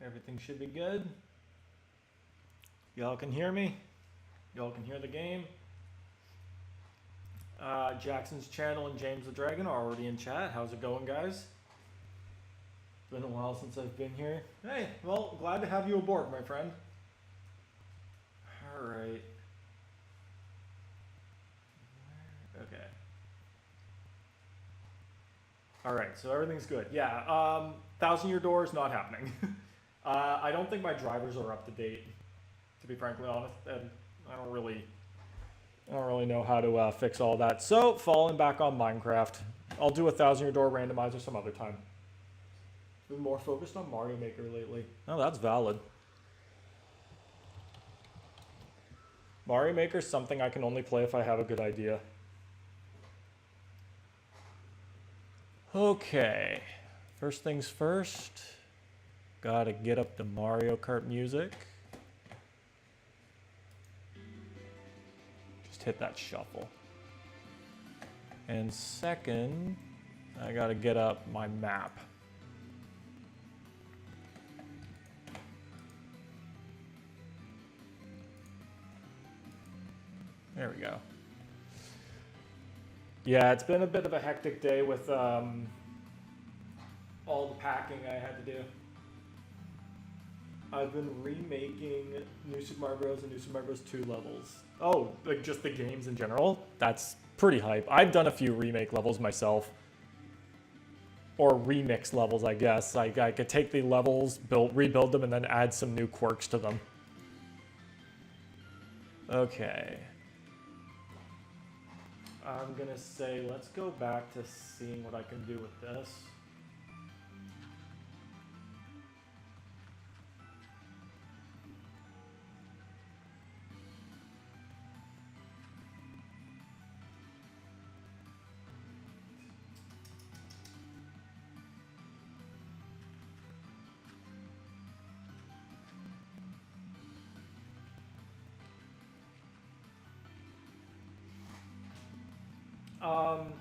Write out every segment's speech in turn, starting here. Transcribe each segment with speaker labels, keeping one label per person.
Speaker 1: Everything should be good. Y'all can hear me. Y'all can hear the game. Jackson's channel and James the Dragon are already in chat. How's it going, guys? It's been a while since I've been here. Hey, well, glad to have you aboard, my friend. All right. Okay. All right, so everything's good. Yeah, 1,000-year door is not happening. I don't think my drivers are up to date, to be frankly honest, and I don't really know how to fix all that. So, falling back on Minecraft. I'll do a 1,000-year door randomizer some other time. Been more focused on Mario Maker lately. Oh, that's valid. Mario Maker is something I can only play if I have a good idea. Okay, first things first. Gotta get up the Mario Kart music. Just hit that shuffle. And second, I gotta get up my map. There we go. Yeah, it's been a bit of a hectic day with all the packing I had to do. I've been remaking New Super Mario Bros. And New Super Mario Bros. 2 levels. Oh, like just the games in general? That's pretty hype. I've done a few remake levels myself. Or remix levels, I guess. Like I could take the levels, rebuild them, and then add some new quirks to them. Okay. I'm gonna say, let's go back to seeing what I can do with this.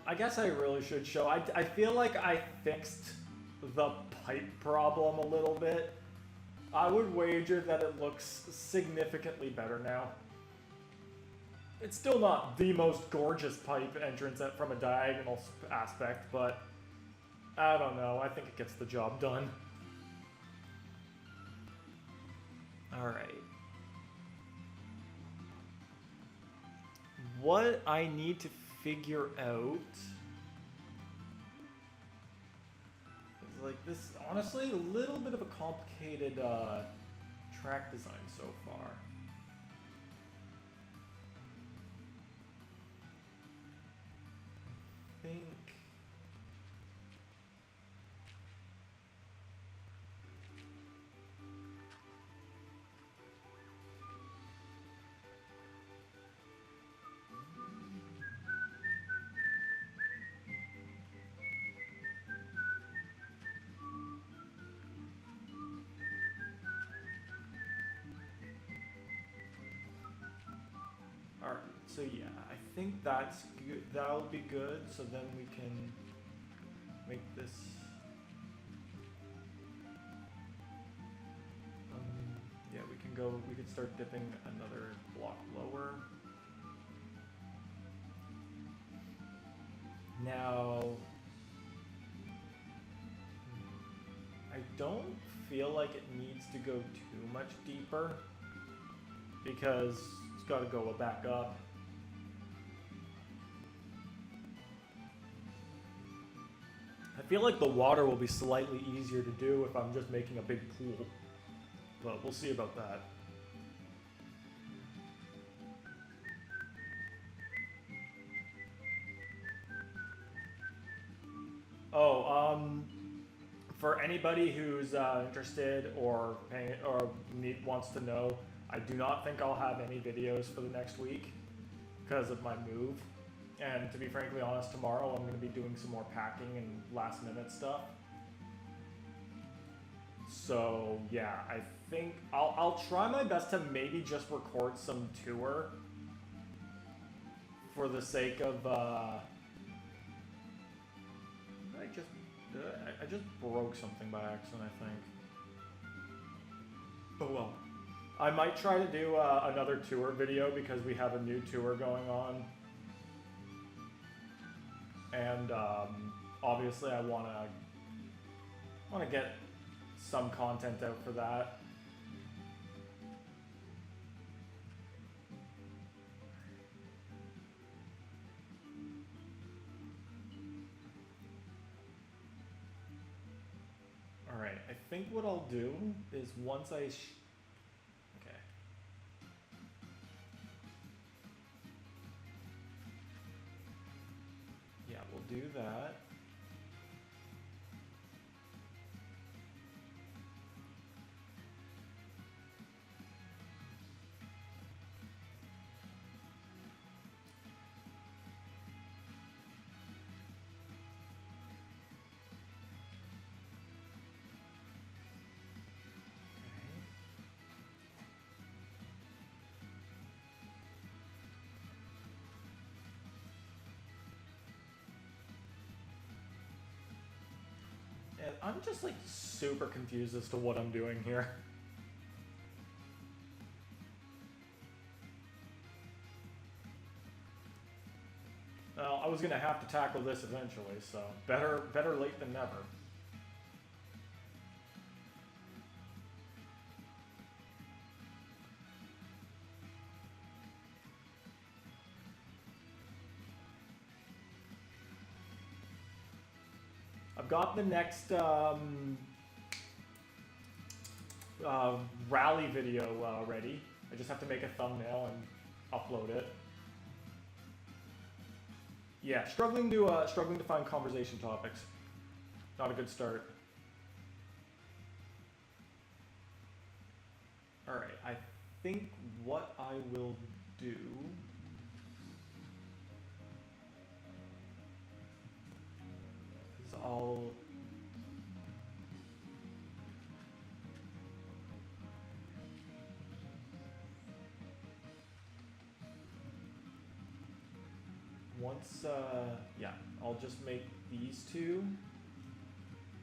Speaker 1: I guess I really should show. I feel like I fixed the pipe problem a little bit. I would wager that it looks significantly better now. It's still not the most gorgeous pipe entrance from a diagonal aspect, but I don't know. I think it gets the job done. All right. What I need to figure out is like this, honestly, a little bit of a complicated track design so far. I think so yeah, I think that's good. That'll be good. So then we can make this. Yeah, we can go. We could start dipping another block lower. Now, I don't feel like it needs to go too much deeper because it's got to go back up. I feel like the water will be slightly easier to do if I'm just making a big pool, but we'll see about that. Oh, for anybody who's interested or wants to know, I do not think I'll have any videos for the next week because of my move. And to be frankly honest, tomorrow I'm going to be doing some more packing and last minute stuff. So yeah, I think I'll try my best to maybe just record some tour for the sake of I just broke something by accident, I think. Oh well. I might try to do another tour video because we have a new tour going on. And obviously I want to get some content out for that. All right, I think what I'll do is once I okay. Yeah, we'll do that. And I'm just like super confused as to what I'm doing here. Well, I was gonna have to tackle this eventually, so better late than never. I've got the next rally video ready. I just have to make a thumbnail and upload it. Yeah, struggling to find conversation topics. Not a good start. All right, I think what I will do is I'll once yeah, I'll just make these two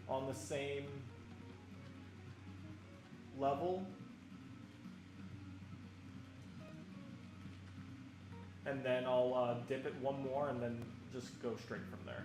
Speaker 1: on the same level. And then I'll dip it one more and then just go straight from there.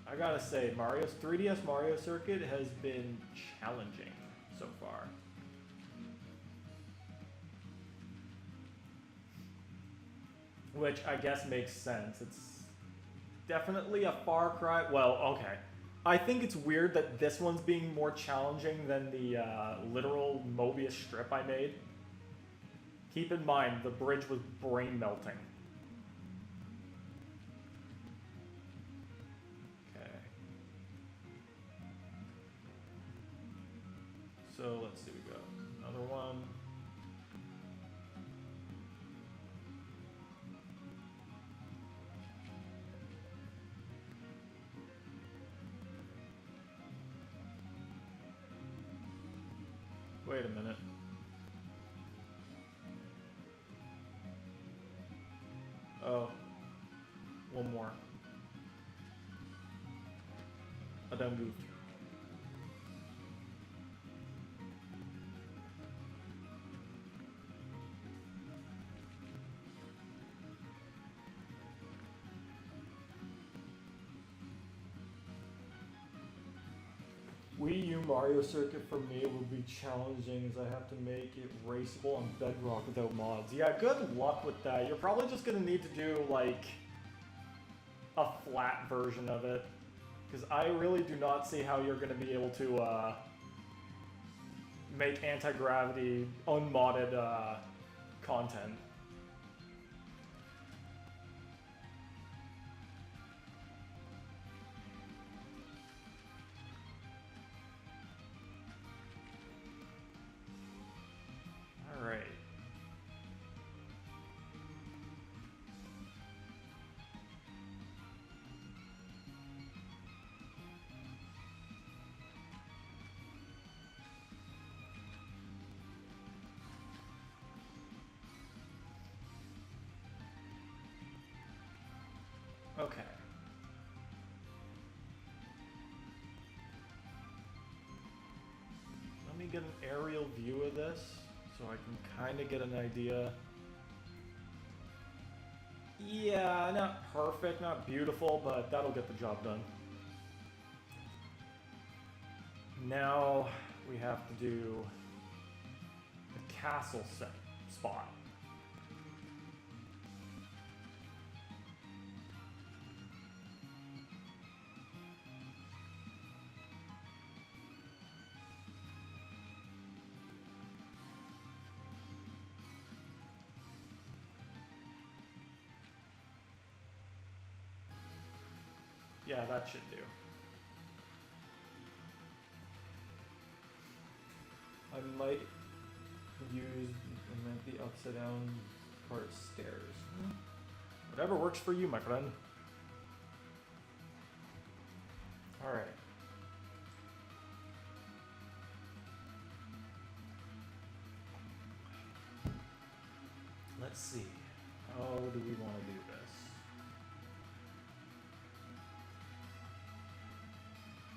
Speaker 1: I gotta say, 3DS Mario Circuit has been challenging so far. Which I guess makes sense. It's definitely a far cry. Well, okay. I think it's weird that this one's being more challenging than the literal Mobius strip I made. Keep in mind, the bridge was brain melting. So let's see, we got another one. Wait a minute. Oh, one more. I done goofed. Wii U Mario Circuit for me will be challenging as I have to make it raceable on Bedrock without mods. Yeah, good luck with that. You're probably just gonna need to do like a flat version of it, because I really do not see how you're gonna be able to make anti-gravity unmodded content. Alright. Okay. Let me get an aerial view of this so I can kind of get an idea. Yeah, not perfect, not beautiful, but that'll get the job done. Now we have to do the castle spot. Yeah, that should do. I might the upside down part stairs. Whatever works for you, my friend. Alright. Let's see. How do we want to do this?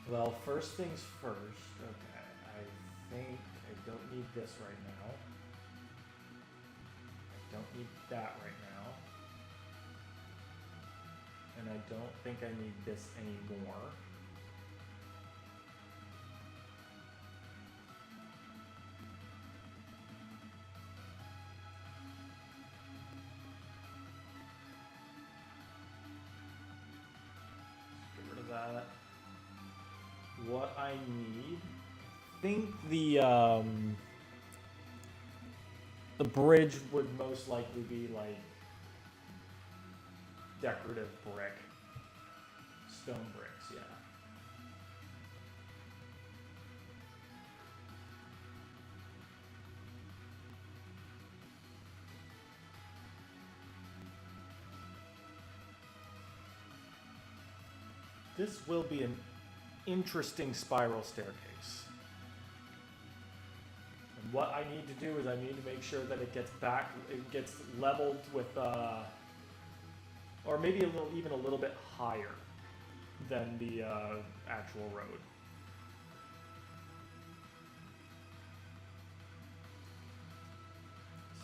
Speaker 1: Well, first things first. Okay, I think I don't need this right now. I don't need that right now. And I don't think I need this anymore. Get rid of that. What I need, I think the bridge would most likely be like decorative brick, stone bricks, yeah. This will be an interesting spiral staircase. And what I need to do is I need to make sure that it gets leveled with, or maybe even a little bit higher than the actual road.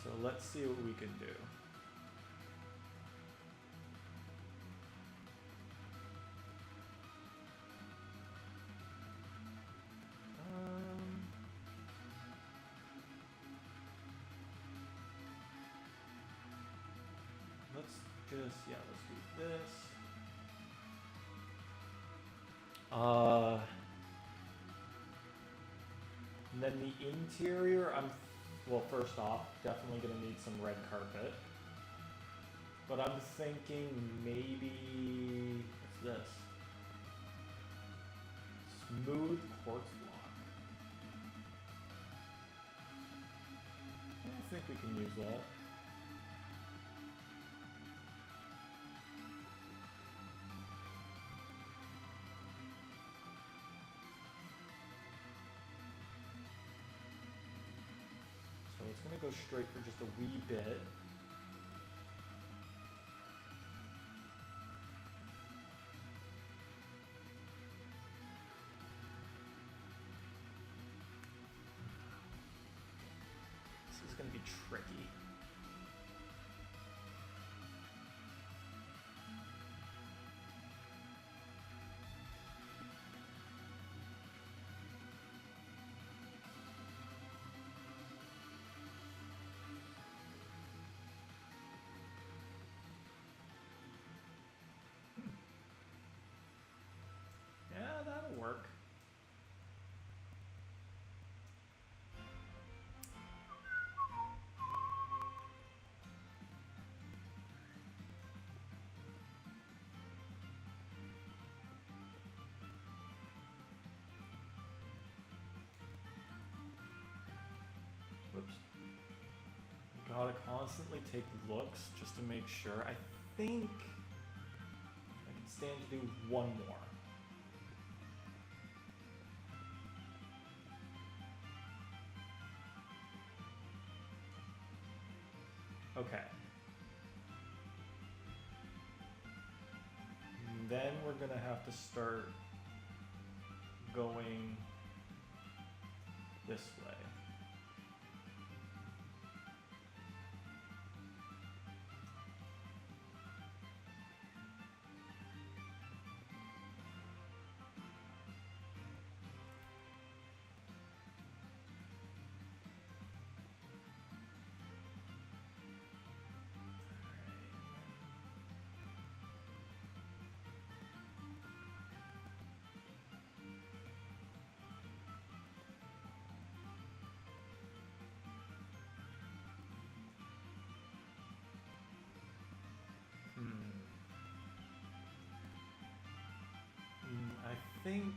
Speaker 1: So let's see what we can do. Let's do this. And then the interior, well, first off, definitely gonna need some red carpet. But I'm thinking maybe, what's this? Smooth quartz block. I think we can use that. So it's going to go straight for just a wee bit. This is going to be tricky. Yeah, that'll work. Whoops. Gotta constantly take looks just to make sure. I think I can stand to do one more. Okay. then we're gonna have to start going this way. I think, and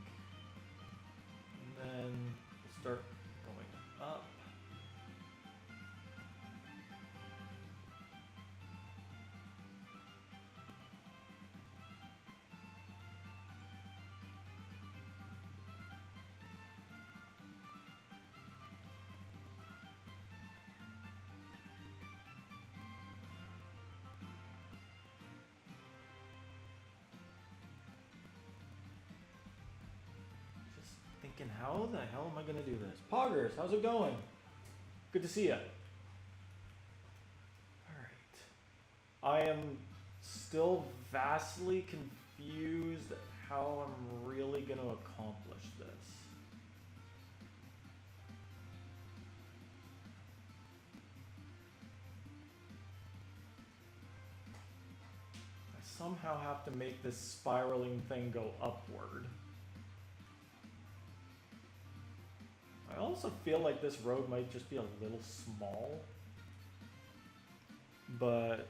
Speaker 1: then we'll start going up. Thinking, how the hell am I gonna do this? Poggers, how's it going? Good to see ya. Alright. I am still vastly confused at how I'm really gonna accomplish this. I somehow have to make this spiraling thing go upward. I also feel like this road might just be a little small, but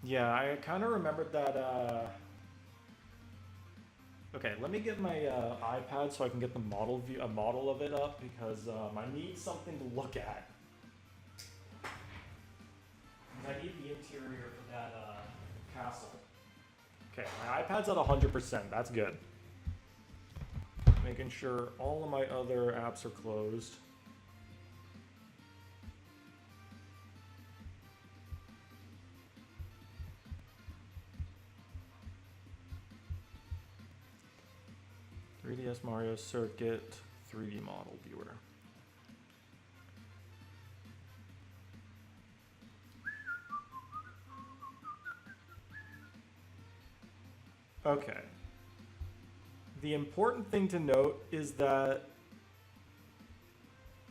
Speaker 1: yeah, I kind of remembered that, okay, let me get my iPad so I can get the model view, a model of it up, because I need something to look at. I need the interior for that castle. Okay, my iPad's at 100%, that's good. Making sure all of my other apps are closed. "3DS Mario Circuit 3D Model Viewer." Okay. The important thing to note is that,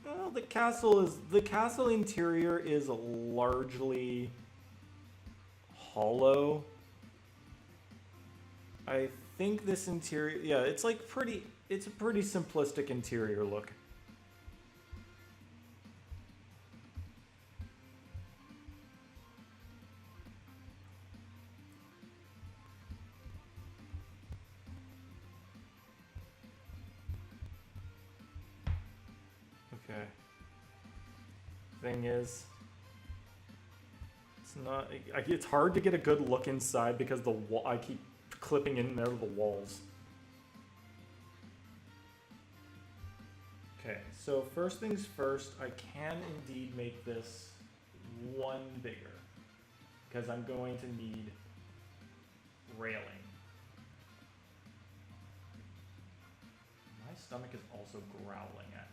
Speaker 1: well, the castle interior is largely hollow. I think this interior, yeah, it's like it's a pretty simplistic interior look. Okay. Thing is, it's hard to get a good look inside because I keep clipping in and out of the walls. Okay, so first things first, I can indeed make this one bigger because I'm going to need railing. My stomach is also growling at me.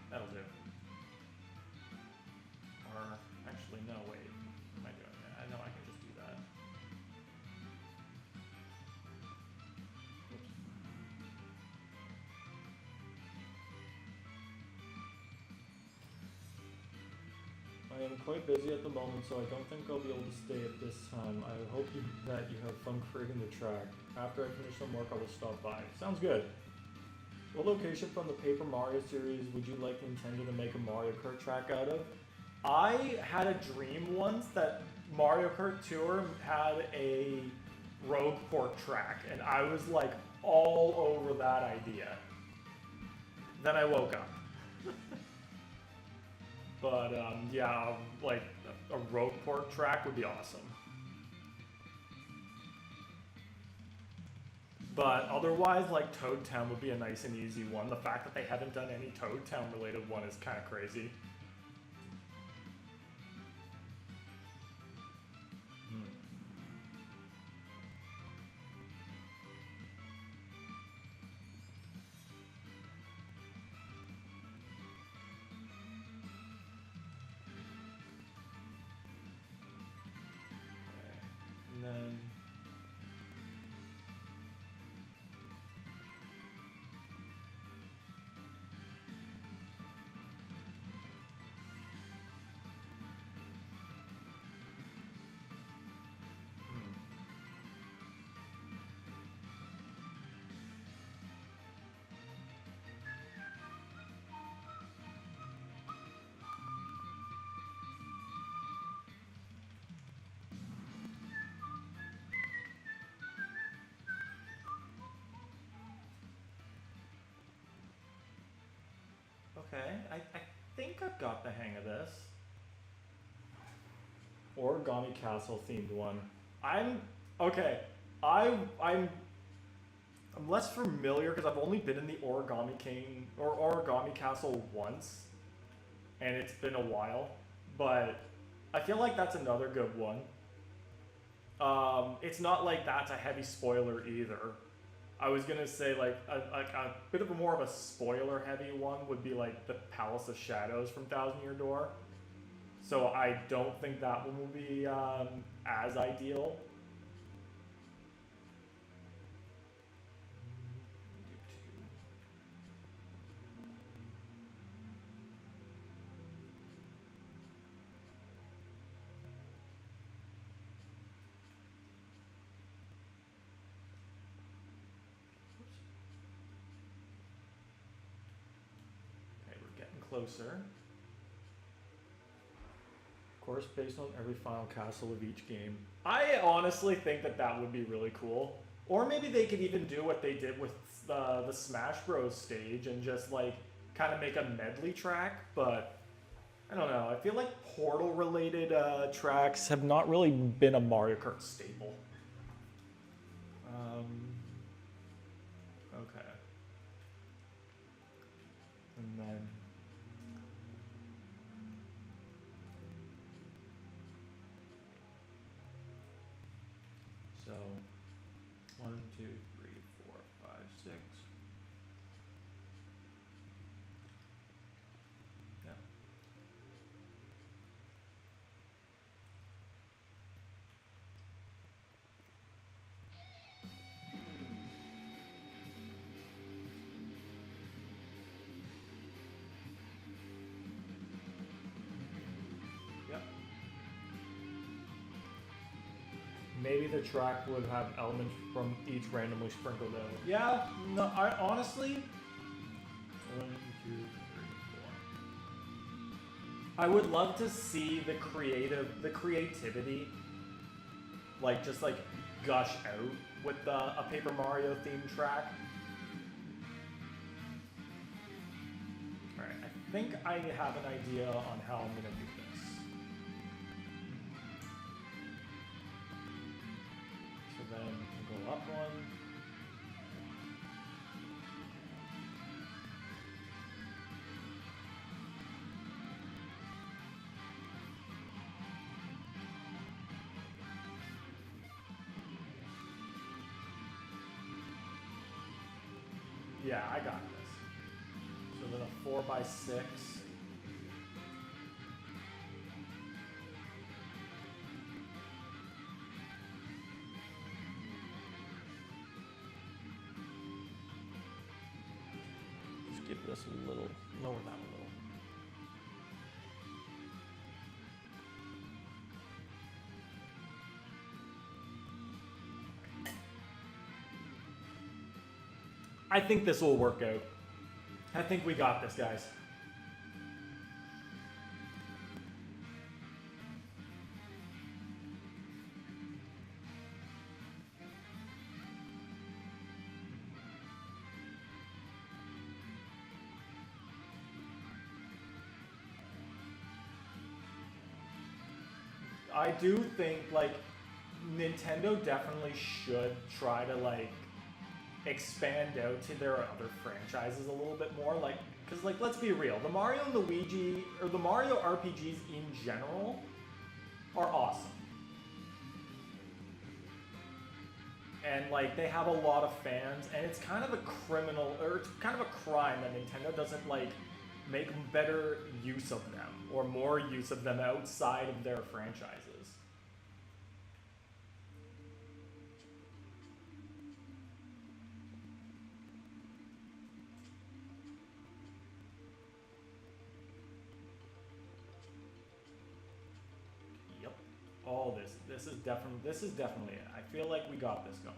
Speaker 1: That'll do. Or, actually, no, wait. What am I doing? I know I can just do that. Oops. I am quite busy at the moment, so I don't think I'll be able to stay at this time. I hope that you have fun creating the track. After I finish some work, I will stop by. Sounds good. What location from the Paper Mario series would you like Nintendo to make a Mario Kart track out of? I had a dream once that Mario Kart Tour had a Rogueport track, and I was like all over that idea. Then I woke up. But yeah, like a road port track would be awesome. But otherwise, like Toad Town would be a nice and easy one. The fact that they haven't done any Toad Town related one is kind of crazy. And then okay, I think I've got the hang of this. Origami Castle themed one. Okay. I'm less familiar because I've only been in the Origami King or Origami Castle once, and it's been a while. But I feel like that's another good one. It's not like that's a heavy spoiler either. I was gonna say like a bit of a more of a spoiler heavy one would be like the Palace of Shadows from Thousand Year Door. So I don't think that one will be as ideal. Okay, we're getting closer. Of course, based on every final castle of each game. I honestly think that that would be really cool. Or maybe they could even do what they did with the Smash Bros. Stage and just like kind of make a medley track, but I don't know. I feel like Portal related tracks have not really been a Mario Kart staple. Okay. And then so 1, 2, 3, 4, 5, 6. Yeah. Yep. Maybe the track would have elements from each randomly sprinkled out. Yeah, no, I honestly. 1, 2, 3, 4. I would love to see the creativity, like just like gush out with a Paper Mario themed track. All right, I think I have an idea on how I'm gonna do this. So then we'll go up one. Yeah, I got this. So then a 4x6. Just give this a little, lower that a little. I think this will work out. I think we got this, guys. I do think like Nintendo definitely should try to like expand out to their other franchises a little bit more, like, because like let's be real, the Mario and Luigi or the Mario RPGs in general are awesome, and like they have a lot of fans, and it's kind of a criminal or it's kind of a crime that Nintendo doesn't like make better use of them or more use of them outside of their franchises. Yep. All this is definitely it. I feel like we got this going.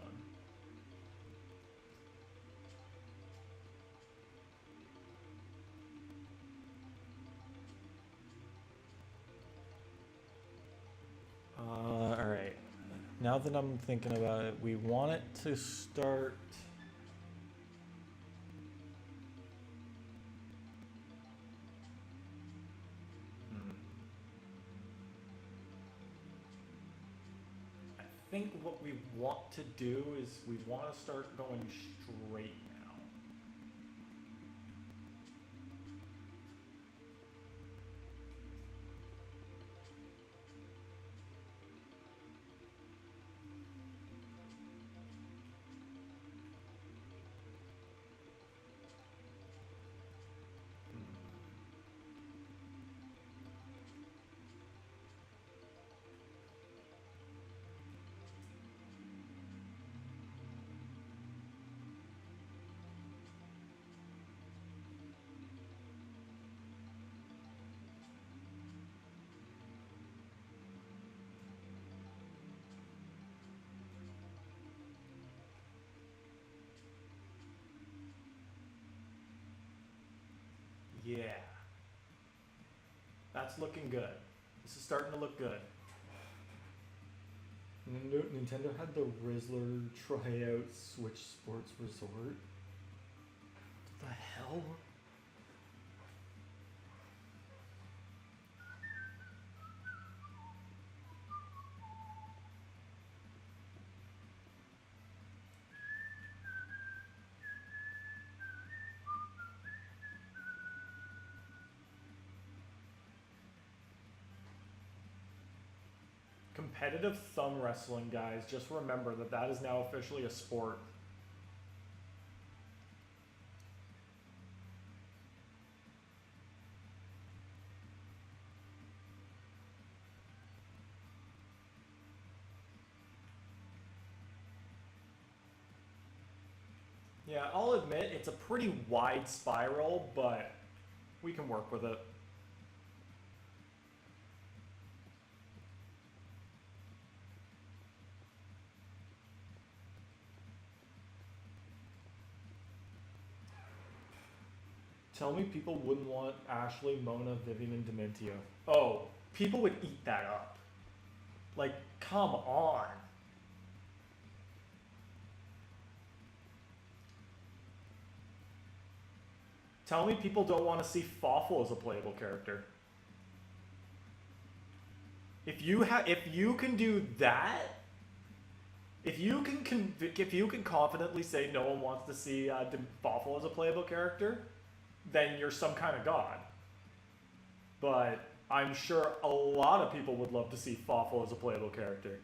Speaker 1: All right. Now that I'm thinking about it, we want it to start. I think what we want to do is we want to start going straight now. Yeah. That's looking good. This is starting to look good. Nintendo had the Rizzler tryout Switch Sports Resort. What the hell? Competitive thumb wrestling, guys. Just remember that that is now officially a sport. Yeah, I'll admit it's a pretty wide spiral, but we can work with it. Tell me people wouldn't want Ashley, Mona, Vivian, and Dementio. Oh, people would eat that up. Like, come on. Tell me people don't want to see Fawful as a playable character. If you can do that, if you can confidently say no one wants to see Fawful as a playable character, then you're some kind of god. But I'm sure a lot of people would love to see Fawful as a playable character.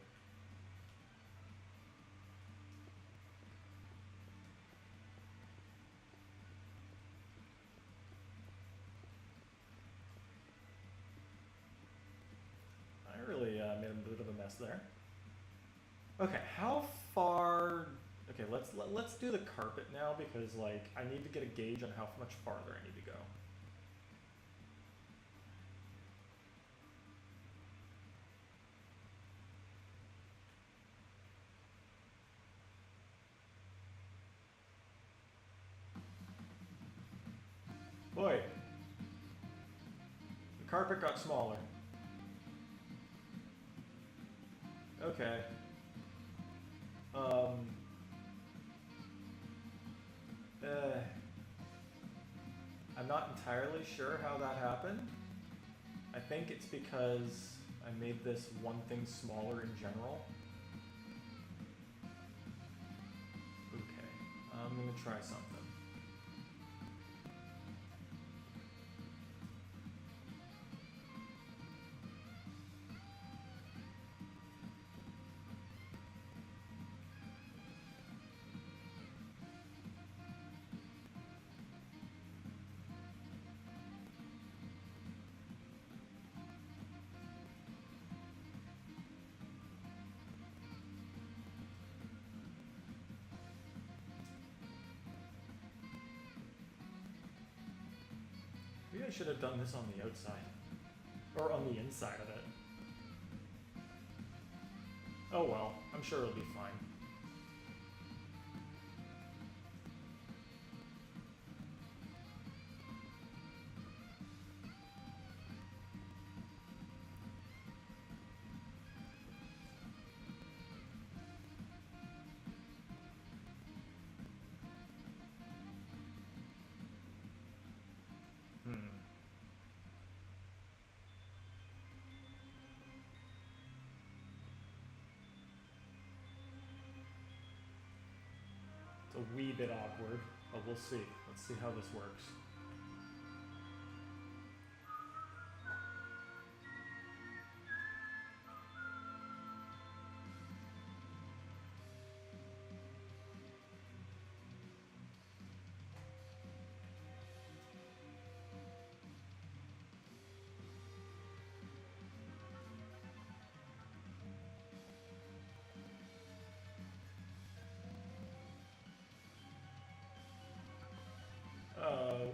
Speaker 1: I really made a bit of a mess there. Okay, how far? Okay, let's do the carpet now because like I need to get a gauge on how much farther I need to go. Boy, the carpet got smaller. Okay. Um. I'm not entirely sure how that happened. I think it's because I made this one thing smaller in general. Okay, I'm gonna try something. Maybe I should have done this on the outside. Or on the inside of it. Oh well, I'm sure it'll be fine. It's a wee bit awkward, but we'll see. Let's see how this works.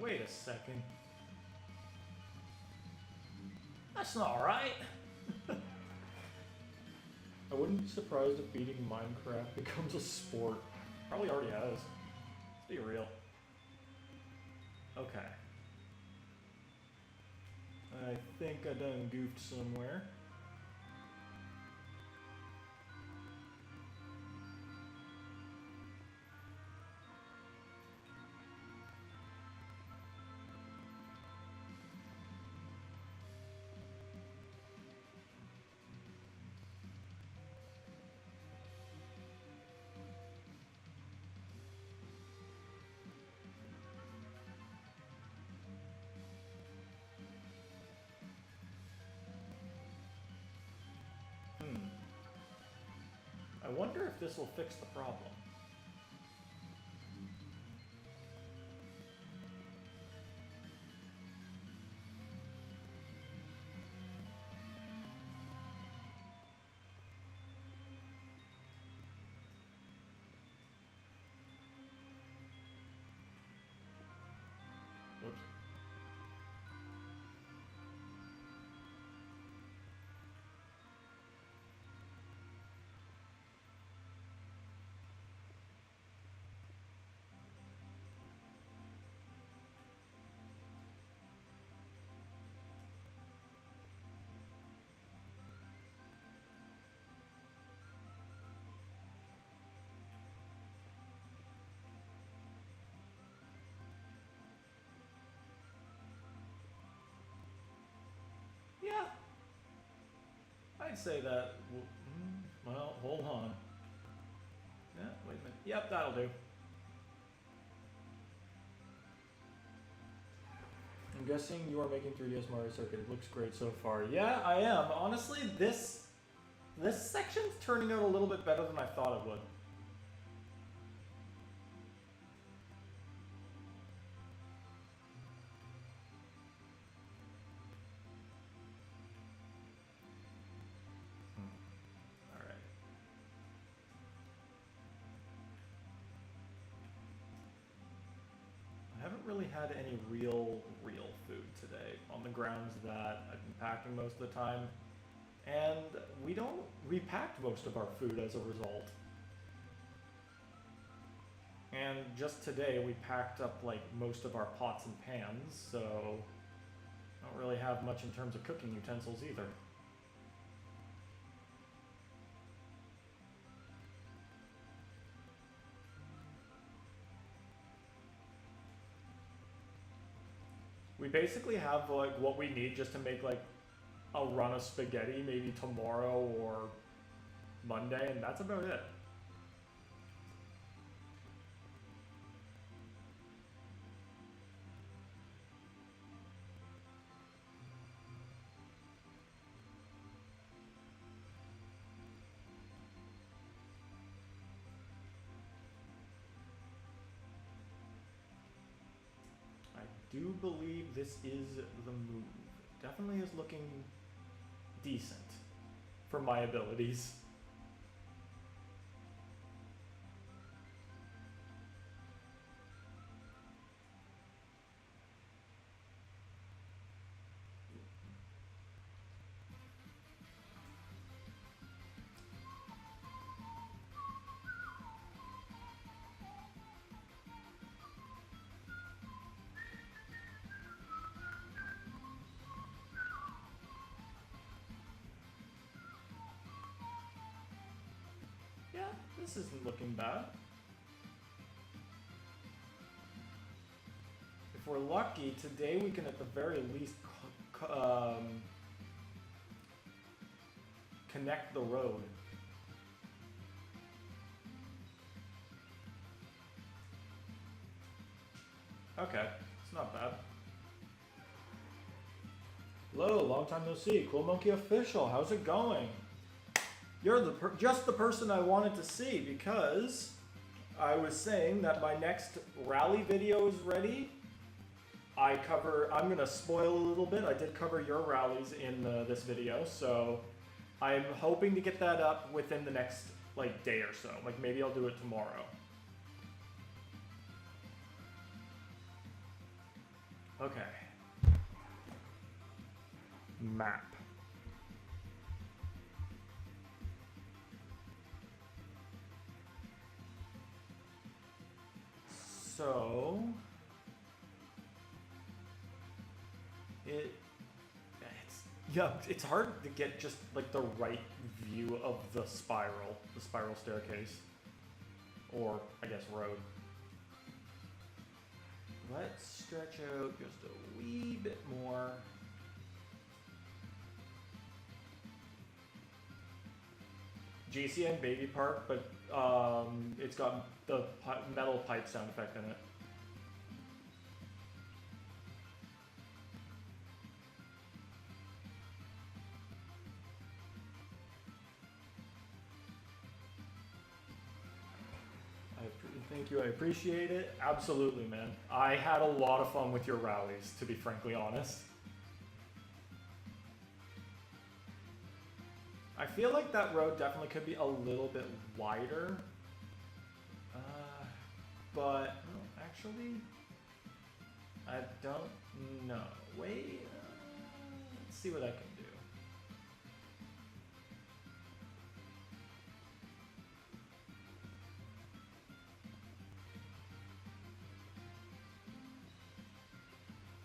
Speaker 1: Wait a second. That's not right. I wouldn't be surprised if beating Minecraft becomes a sport. Probably already has. Let's be real. Okay. I think I done goofed somewhere. I wonder if this will fix the problem. Whoops. Yeah, I'd say that. Well, hold on. Yeah, wait a minute. Yep, that'll do. I'm guessing you are making 3DS Mario Circuit. It looks great so far. Yeah, I am. Honestly, this section's turning out a little bit better than I thought it would. Alright. I haven't really had any real food today, on the grounds that I've been packing most of the time. And we packed most of our food as a result. And just today we packed up like most of our pots and pans, so I don't really have much in terms of cooking utensils either. We basically have like what we need just to make like I'll run a spaghetti maybe tomorrow or Monday, and that's about it. I do believe this is the move. Definitely is looking decent for my abilities. Yeah, this isn't looking bad. If we're lucky, today we can at the very least connect the road. Okay, it's not bad. Hello, long time no see. Cool Monkey Official, how's it going? You're just the person I wanted to see because I was saying that my next rally video is ready. I'm gonna spoil a little bit. I did cover your rallies in this video, so I'm hoping to get that up within the next like day or so. Like maybe I'll do it tomorrow. Okay. Map. So it's hard to get just like the right view of the spiral staircase, or I guess road. Let's stretch out just a wee bit more. GCN Baby Park, but it's got the metal pipe sound effect in it. Thank you, I appreciate it. Absolutely, man. I had a lot of fun with your rallies, to be frankly honest. I feel like that road definitely could be a little bit wider. But actually, I don't know. Wait, let's see what I can do.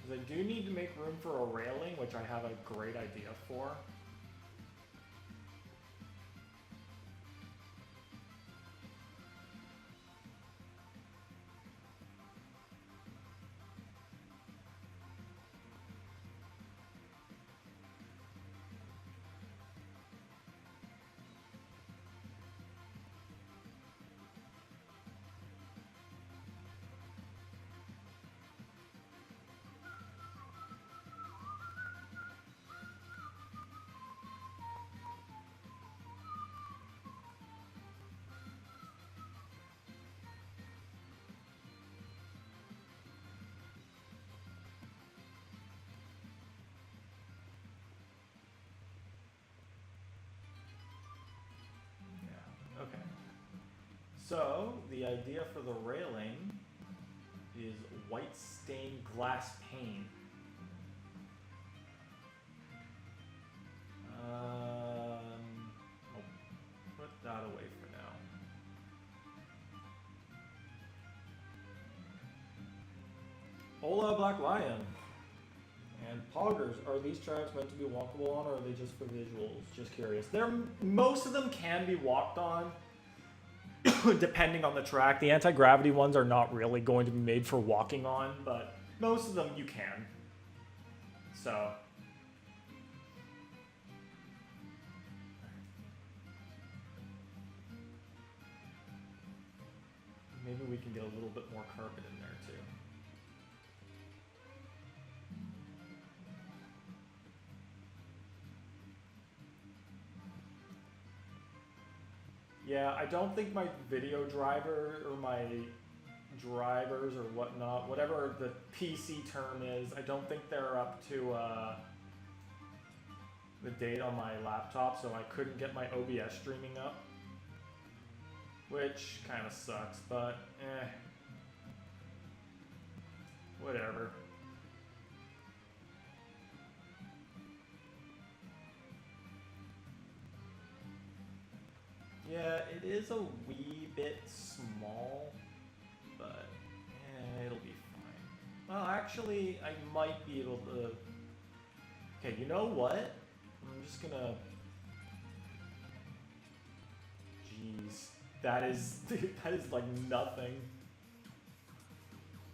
Speaker 1: Because I do need to make room for a railing, which I have a great idea for. Okay. So the idea for the railing is white stained glass pane. I'll put that away for now. Hola, Black Lion. And poggers, are these tracks meant to be walkable on, or are they just for visuals? Just curious. Most of them can be walked on, depending on the track. The anti-gravity ones are not really going to be made for walking on, but most of them you can. So we can get a little bit more carpet in there too. Yeah, I don't think my video driver or my drivers or whatnot, whatever the PC term is, I don't think they're up to the date on my laptop, so I couldn't get my OBS streaming up. Which kind of sucks, but whatever. Yeah, it is a wee bit small, but it'll be fine. Well, actually, I might be able to... Okay, you know what? I'm just gonna... Jeez. That is like nothing.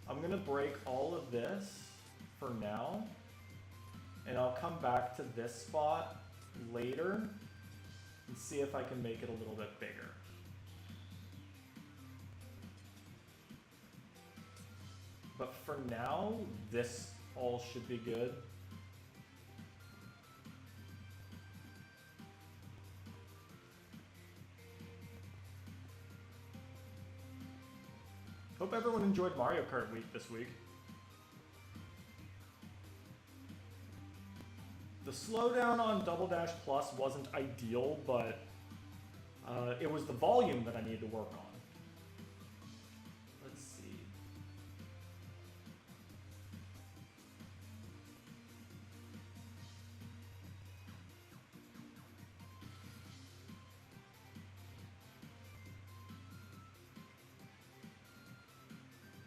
Speaker 1: I'm gonna break all of this for now, and I'll come back to this spot later and see if I can make it a little bit bigger. But for now, this all should be good. Hope everyone enjoyed Mario Kart Week this week. The slowdown on Double Dash Plus wasn't ideal, but it was the volume that I needed to work on. Let's see.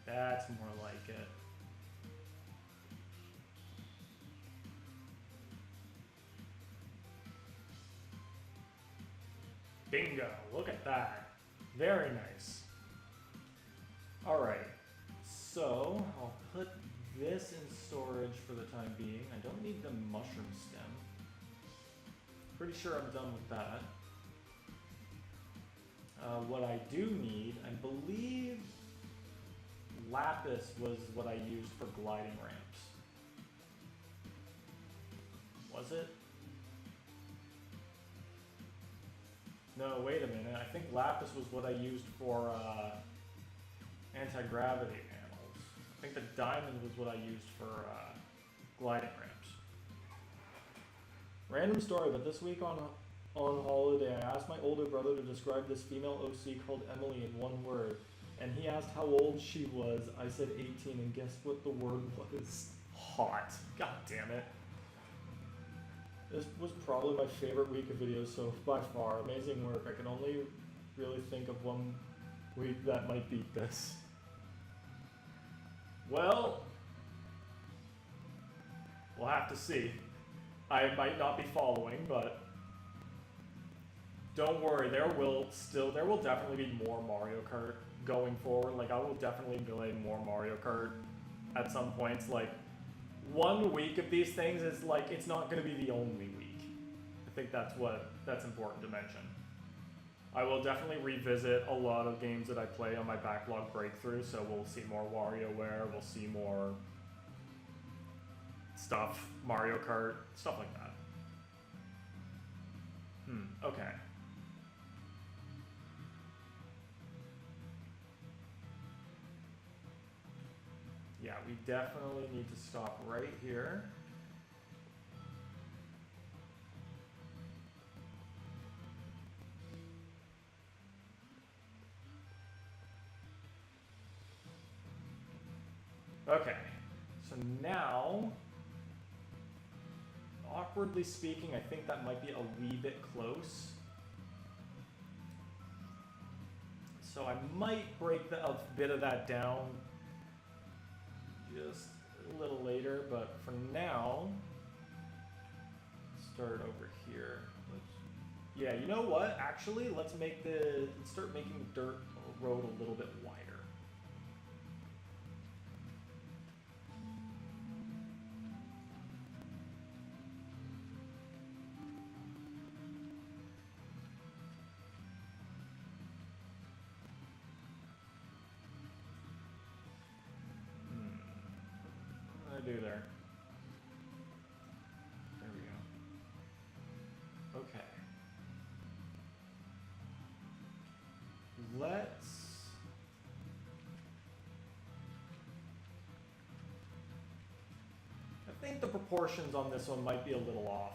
Speaker 1: That's more like it. Bingo, look at that. Very nice. All right, so I'll put this in storage for the time being. I don't need the mushroom stem. Pretty sure I'm done with that. What I do need, I believe lapis was what I used for gliding ramps. Was it? No, wait a minute. I think lapis was what I used for anti-gravity panels. I think the diamond was what I used for gliding ramps. Random story, but this week on holiday, I asked my older brother to describe this female OC called Emily in one word. And he asked how old she was. I said 18, and guess what the word was? Hot. God damn it. This was probably my favorite week of videos so by far. Amazing work. I can only really think of one week that might beat this. Well, we'll have to see. I might not be following, but don't worry, there will definitely be more Mario Kart going forward. Like, I will definitely play more Mario Kart at some points. Like, 1 week of these things is like, it's not going to be the only week. I think that's important to mention. I will definitely revisit a lot of games that I play on my backlog breakthrough, so we'll see more WarioWare, we'll see more stuff, Mario Kart, stuff like that. Okay. Yeah, we definitely need to stop right here. Okay, so now, awkwardly speaking, I think that might be a wee bit close. So I might break a bit of that down just a little later, but for now, start over here. Yeah, you know what? Actually, let's start making the dirt road a little bit wider. do there? There we go. Okay. Let's... I think the proportions on this one might be a little off.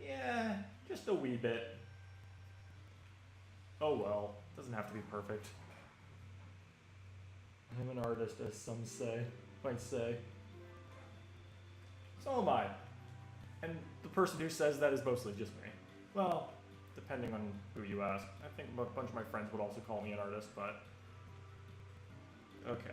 Speaker 1: Yeah, just a wee bit. Oh well, doesn't have to be perfect. I'm an artist, as some might say. So am I. And the person who says that is mostly just me. Well, depending on who you ask. I think a bunch of my friends would also call me an artist, but... Okay.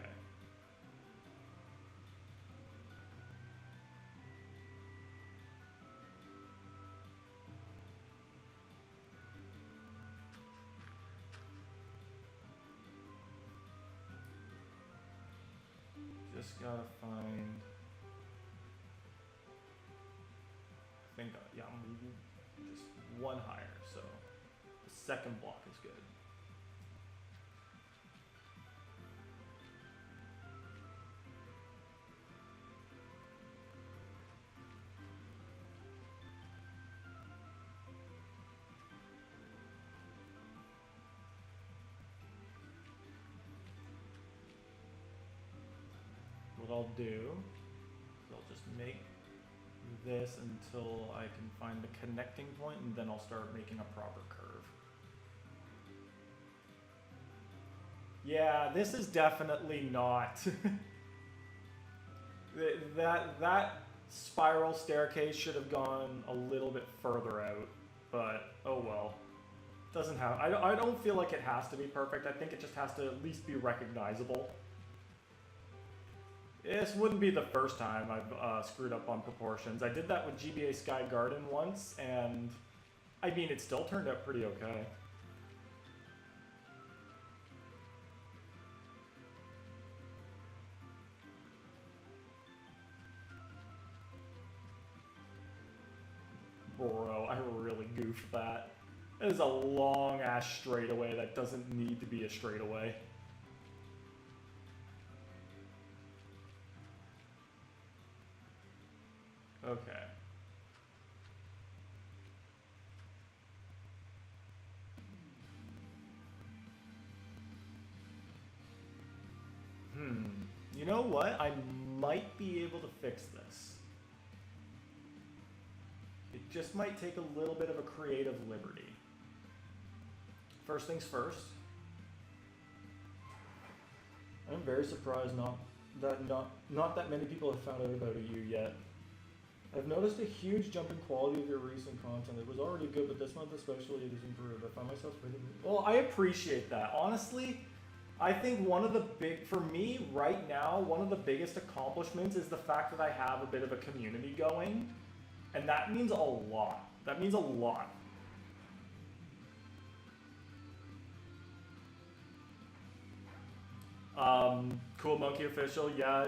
Speaker 1: Just gotta find... I think, yeah, I'm moving just one higher, so the second block is good. What I'll do is I'll just make this until I can find the connecting point, and then I'll start making a proper curve. Yeah, this is definitely not. that spiral staircase should have gone a little bit further out, but oh well. Doesn't have. I don't feel like it has to be perfect. I think it just has to at least be recognizable. This wouldn't be the first time I've screwed up on proportions. I did that with GBA Sky Garden once, and I mean, it still turned out pretty okay. Bro, I really goofed that. That is a long-ass straightaway that doesn't need to be a straightaway. Okay. You know what? I might be able to fix this. It just might take a little bit of a creative liberty. First things first. I'm very surprised not that many people have found out about you yet. I've noticed a huge jump in quality of your recent content. It was already good, but this month especially it has improved. I find myself pretty... Well, I appreciate that. Honestly, I think for me right now, one of the biggest accomplishments is the fact that I have a bit of a community going. And that means a lot. That means a lot. Cool Monkey Official, yeah,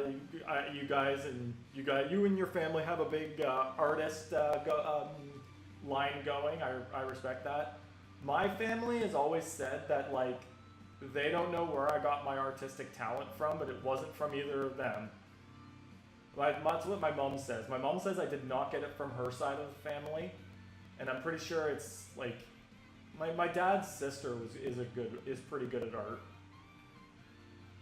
Speaker 1: you and your family have a big artist line going. I respect that. My family has always said that, like, they don't know where I got my artistic talent from, but it wasn't from either of them. Like, that's what my mom says. My mom says I did not get it from her side of the family, and I'm pretty sure it's like my dad's sister is pretty good at art.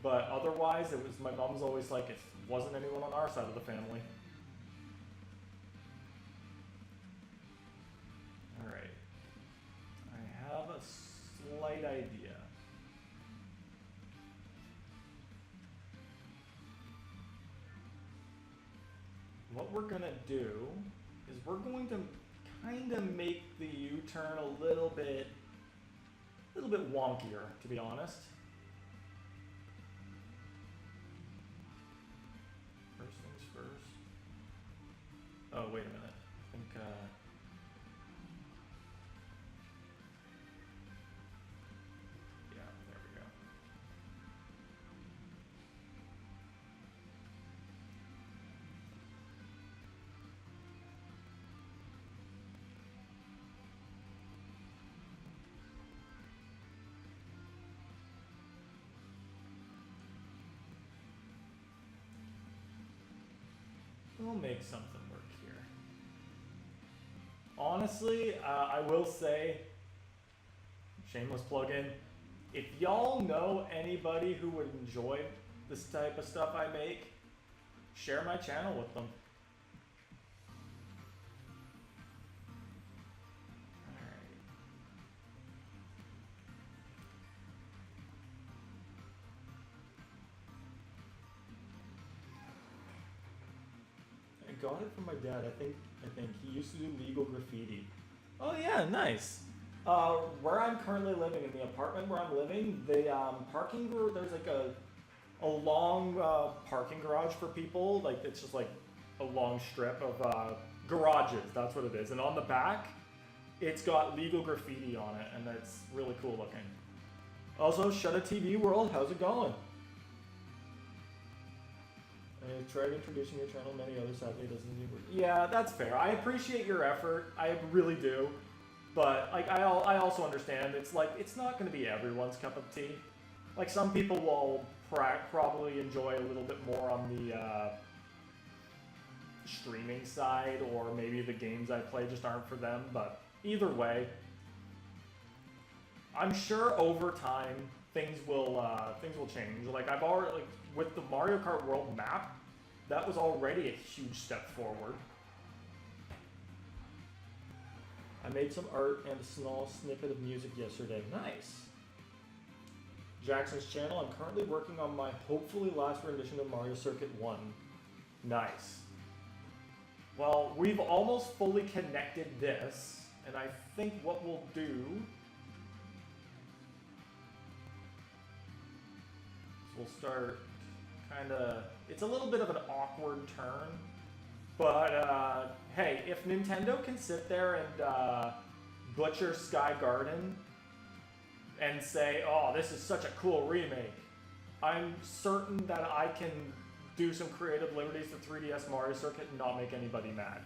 Speaker 1: But otherwise, it was my mom's always like, it wasn't anyone on our side of the family. All right, I have a slight idea. What we're gonna do is we're going to kind of make the U-turn a little bit wonkier, to be honest. First things first. Oh, wait a minute. I think, yeah, there we go. We'll make something work here. Honestly, I will say, shameless plug-in, if y'all know anybody who would enjoy this type of stuff I make, share my channel with them. I got it from my dad. I think he used to do legal graffiti. Oh yeah, nice. Where I'm currently living, in the apartment where I'm living, the parking garage, there's like a long parking garage for people. Like it's just like a long strip of garages. That's what it is. And on the back, it's got legal graffiti on it, and it's really cool looking. Also, Shut a TV World, how's it going? I tried introducing your channel, many others sadly doesn't seem work. Yeah, that's fair. I appreciate your effort. I really do. But like I also understand it's like it's not going to be everyone's cup of tea. Like some people will probably enjoy a little bit more on the streaming side, or maybe the games I play just aren't for them. But either way, I'm sure over time things will change. Like I've already with the Mario Kart World map, that was already a huge step forward. I made some art and a small snippet of music yesterday. Nice. Jackson's channel. I'm currently working on my hopefully last rendition of Mario Circuit 1. Nice. Well, we've almost fully connected this, and I think what we'll do is we'll start kind of, it's a little bit of an awkward turn, but hey, if Nintendo can sit there and butcher Sky Garden and say, oh, this is such a cool remake, I'm certain that I can do some creative liberties to 3DS Mario Circuit and not make anybody mad.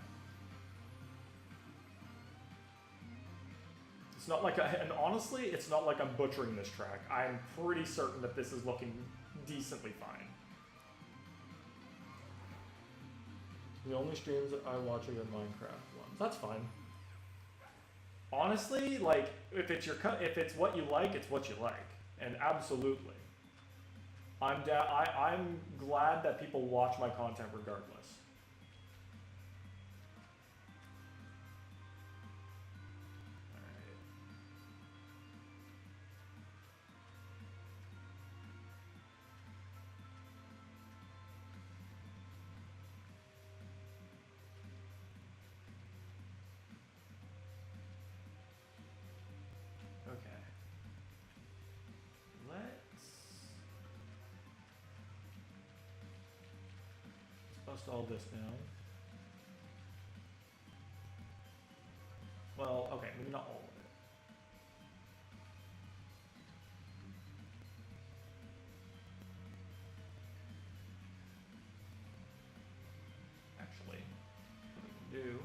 Speaker 1: It's not like, and honestly, it's not like I'm butchering this track. I'm pretty certain that this is looking decently fine. The only streams I watch are your Minecraft ones. That's fine. Honestly, like if it's what you like, it's what you like, and absolutely, I'm glad that people watch my content regardless. Bust all this down. Well, okay, maybe not all of it. Actually, what we can do.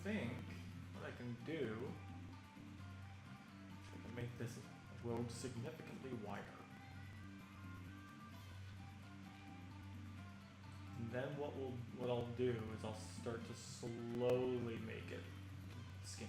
Speaker 1: I think what I can do, I can make this road significantly wider. And then what I'll do is I'll start to slowly make it skinnier.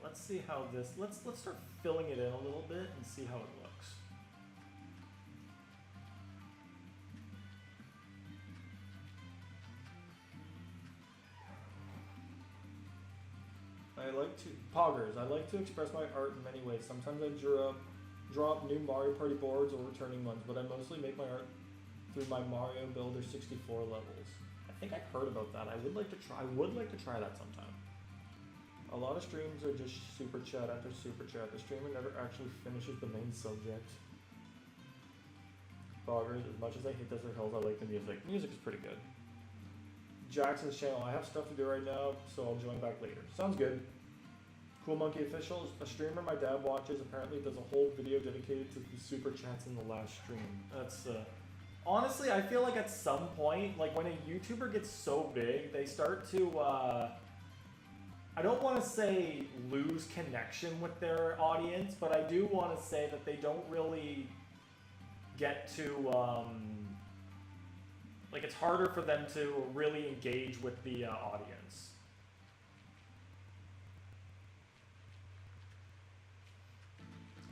Speaker 1: Let's see how this, let's start filling it in a little bit and see how it looks. I like to express my art in many ways. Sometimes I draw up new Mario Party boards or returning ones, but I mostly make my art through my Mario Builder 64 levels. I think I've heard about that. I would like to try that sometime. A lot of streams are just super chat after super chat. The streamer never actually finishes the main subject. Boggers, as much as I hate Desert Hills, I like the music. Music is pretty good. Jackson's channel, I have stuff to do right now, so I'll join back later. Sounds good. Cool Monkey Official, a streamer my dad watches, apparently does a whole video dedicated to the super chats in the last stream. That's, honestly, I feel like at some point, like when a YouTuber gets so big, they start to, I don't want to say lose connection with their audience, but I do want to say that they don't really get to, like it's harder for them to really engage with the audience.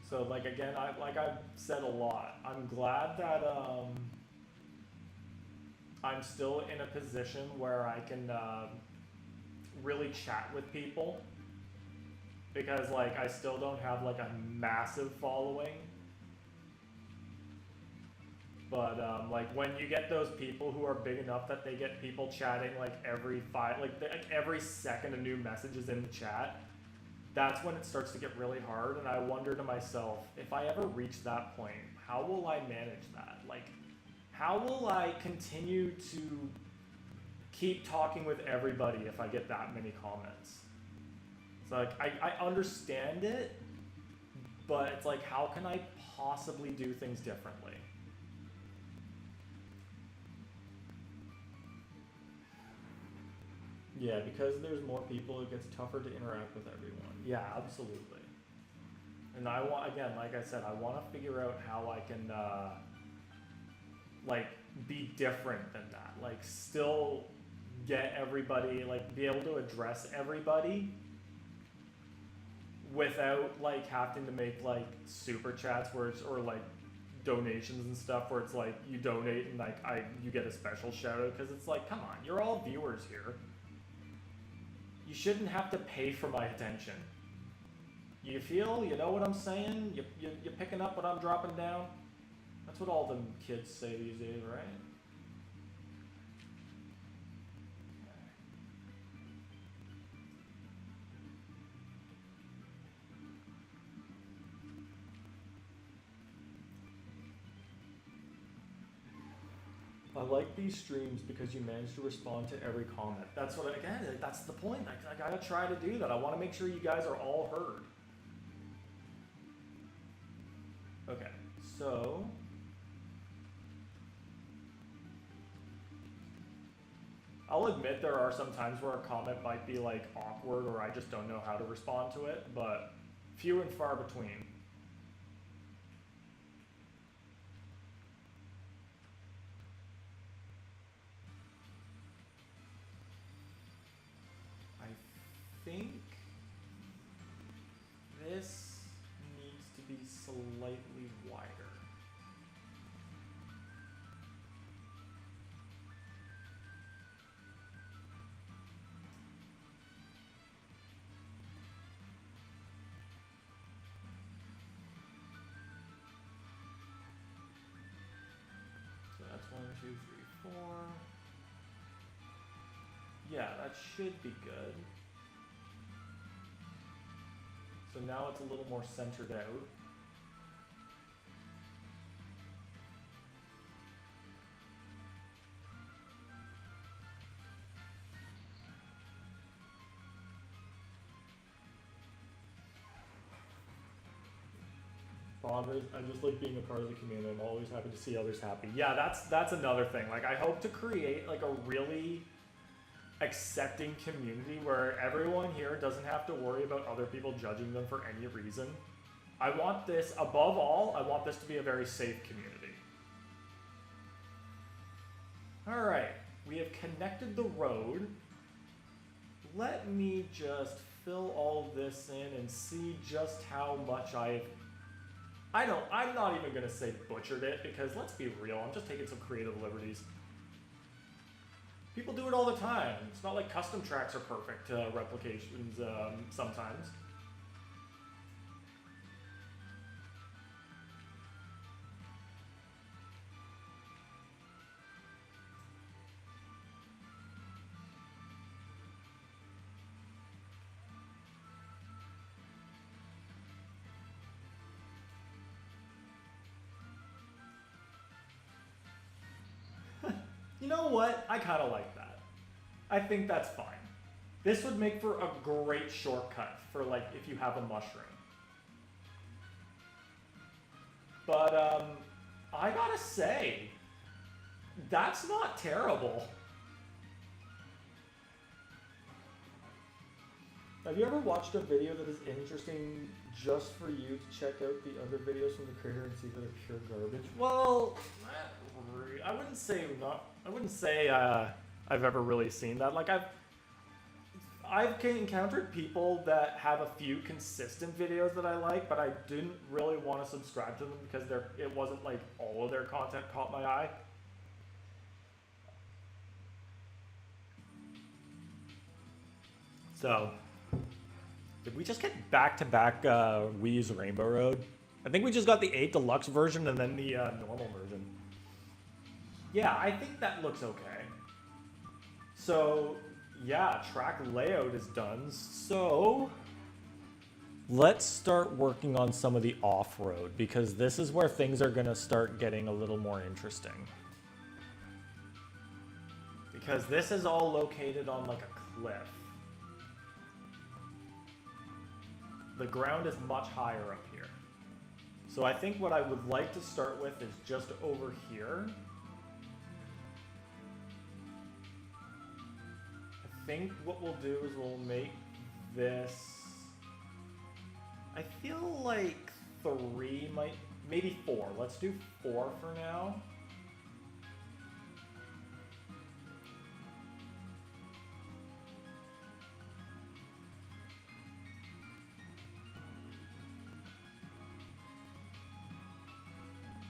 Speaker 1: So like again, like I've said a lot, I'm glad that I'm still in a position where I can really chat with people, because like I still don't have like a massive following, but like when you get those people who are big enough that they get people chatting like every every second a new message is in the chat, that's when it starts to get really hard. And I wonder to myself, if I ever reach that point, how will I manage that? Like, how will I continue to keep talking with everybody if I get that many comments? It's like, I understand it, but it's like, how can I possibly do things differently? Yeah, because there's more people, it gets tougher to interact with everyone. Yeah, absolutely. And I want, again, like I said, I want to figure out how I can, like, be different than that. Like, still get everybody, like, be able to address everybody without, like, having to make, like, super chats where it's, or, like, donations and stuff where it's, like, you donate and, like, you get a special shout out, because it's like, come on, you're all viewers here. You shouldn't have to pay for my attention. You feel? You know what I'm saying? You picking up what I'm dropping down? That's what all them kids say these days, right? I like these streams because you manage to respond to every comment. That's what, again, that's the point. I gotta try to do that. I want to make sure you guys are all heard. Okay, so I'll admit there are some times where a comment might be like awkward or I just don't know how to respond to it, but few and far between. I think this needs to be slightly wider. So that's 1, 2, 3, 4. Yeah, that should be good. So now it's a little more centered out. Bob, I just like being a part of the community. I'm always happy to see others happy. Yeah, that's another thing. Like, I hope to create like a really accepting community where everyone here doesn't have to worry about other people judging them for any reason. I want this, above all, I want this to be a very safe community. All right, we have connected the road. Let me just fill all this in and see just how much I'm not even gonna say butchered it, because let's be real, I'm just taking some creative liberties. People do it all the time. It's not like custom tracks are perfect replications sometimes. You know what? I kind of like that. I think that's fine. This would make for a great shortcut for like if you have a mushroom. But I gotta say, that's not terrible. Have you ever watched a video that is interesting just for you to check out the other videos from the creator and see that they're pure garbage? Well, I wouldn't say not. I wouldn't say I've ever really seen that. Like I've encountered people that have a few consistent videos that I like, but I didn't really want to subscribe to them because it wasn't like all of their content caught my eye. So, did we just get back-to-back Wii U's Rainbow Road? I think we just got the 8 Deluxe version and then the normal version. Yeah, I think that looks okay. So, yeah, track layout is done. So, let's start working on some of the off-road, because this is where things are going to start getting a little more interesting. Because this is all located on like a cliff. The ground is much higher up here. So I think what I would like to start with is just over here. I think what we'll do is we'll make this, I feel like 3 might, maybe 4. Let's do 4 for now.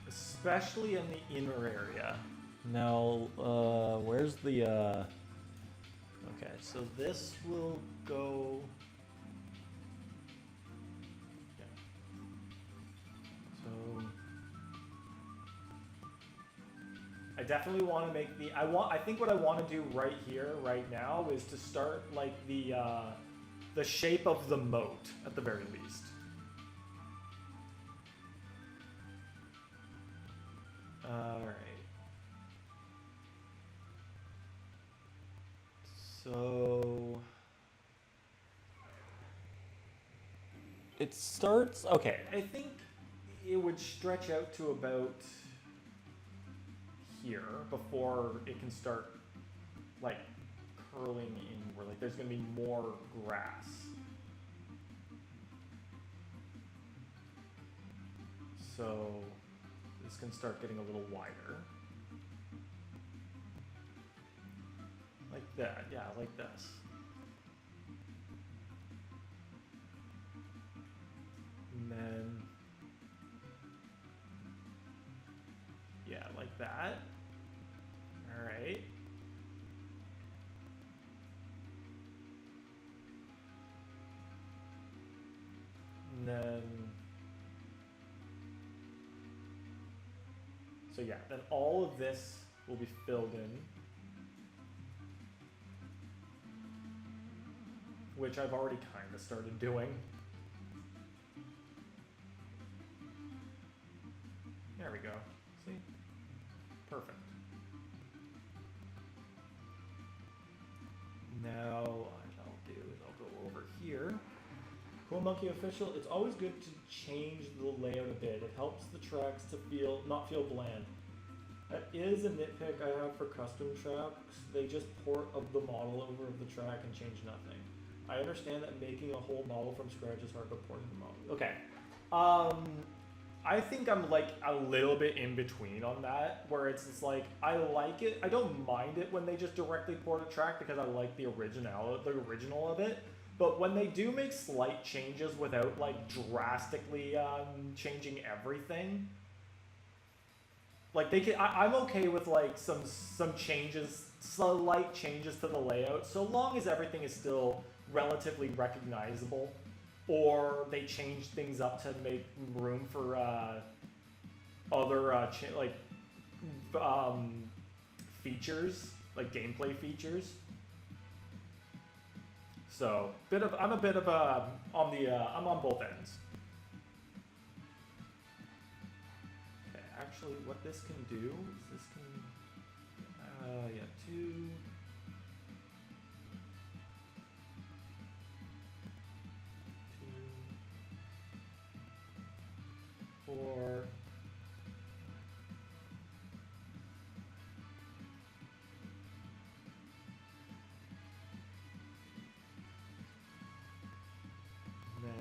Speaker 1: Especially in the inner area. Now, where's the, okay, so this will go, yeah. So, I definitely want to make I think what I want to do right here, right now, is to start like the shape of the moat at the very least. Alright. So it starts, okay, I think it would stretch out to about here before it can start like curling in where like there's gonna be more grass. So this can start getting a little wider. Like that, yeah, like this. And then, yeah, like that. All right. And then, so yeah, then all of this will be filled in, which I've already kind of started doing. Now, what I'll do is I'll go over here. Cool Monkey Official, it's always good to change the layout a bit. It helps the tracks to not feel bland. That is a nitpick I have for custom tracks. They just port of the model over of the track and change nothing. I understand that making a whole model from scratch is hard, but porting the model. Okay. I think I'm like a little bit in between on that, where it's just like, I like it. I don't mind it when they just directly port a track because I like the original of it. But when they do make slight changes without like drastically changing everything, like they can, I'm okay with like some changes, slight changes to the layout, so long as everything is still relatively recognizable, or they change things up to make room for other features, like gameplay features. So I'm a bit of I'm on both ends. Okay, actually, what this can do is this can, yeah, 2. 4. Then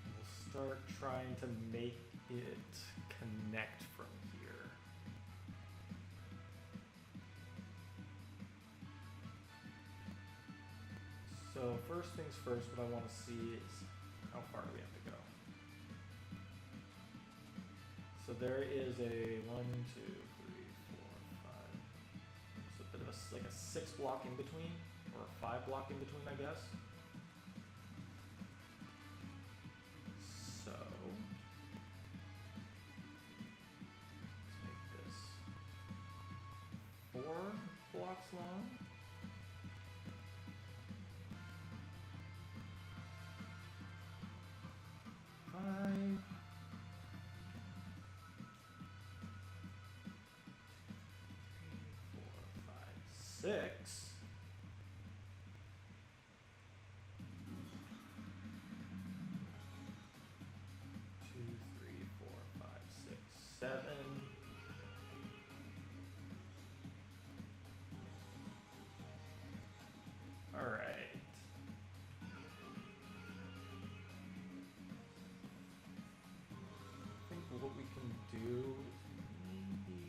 Speaker 1: we'll start trying to make it connect from here. So first things first, what I want to see is how far do we have to go. So there is a 1, 2, 3, 4, 5. So a bit of like a 6 block in between, or a 5 block in between, I guess. So let's make this 4 blocks long. Six. Two, 3, 4, 5, 6, 7. All right. I think what we can do is maybe.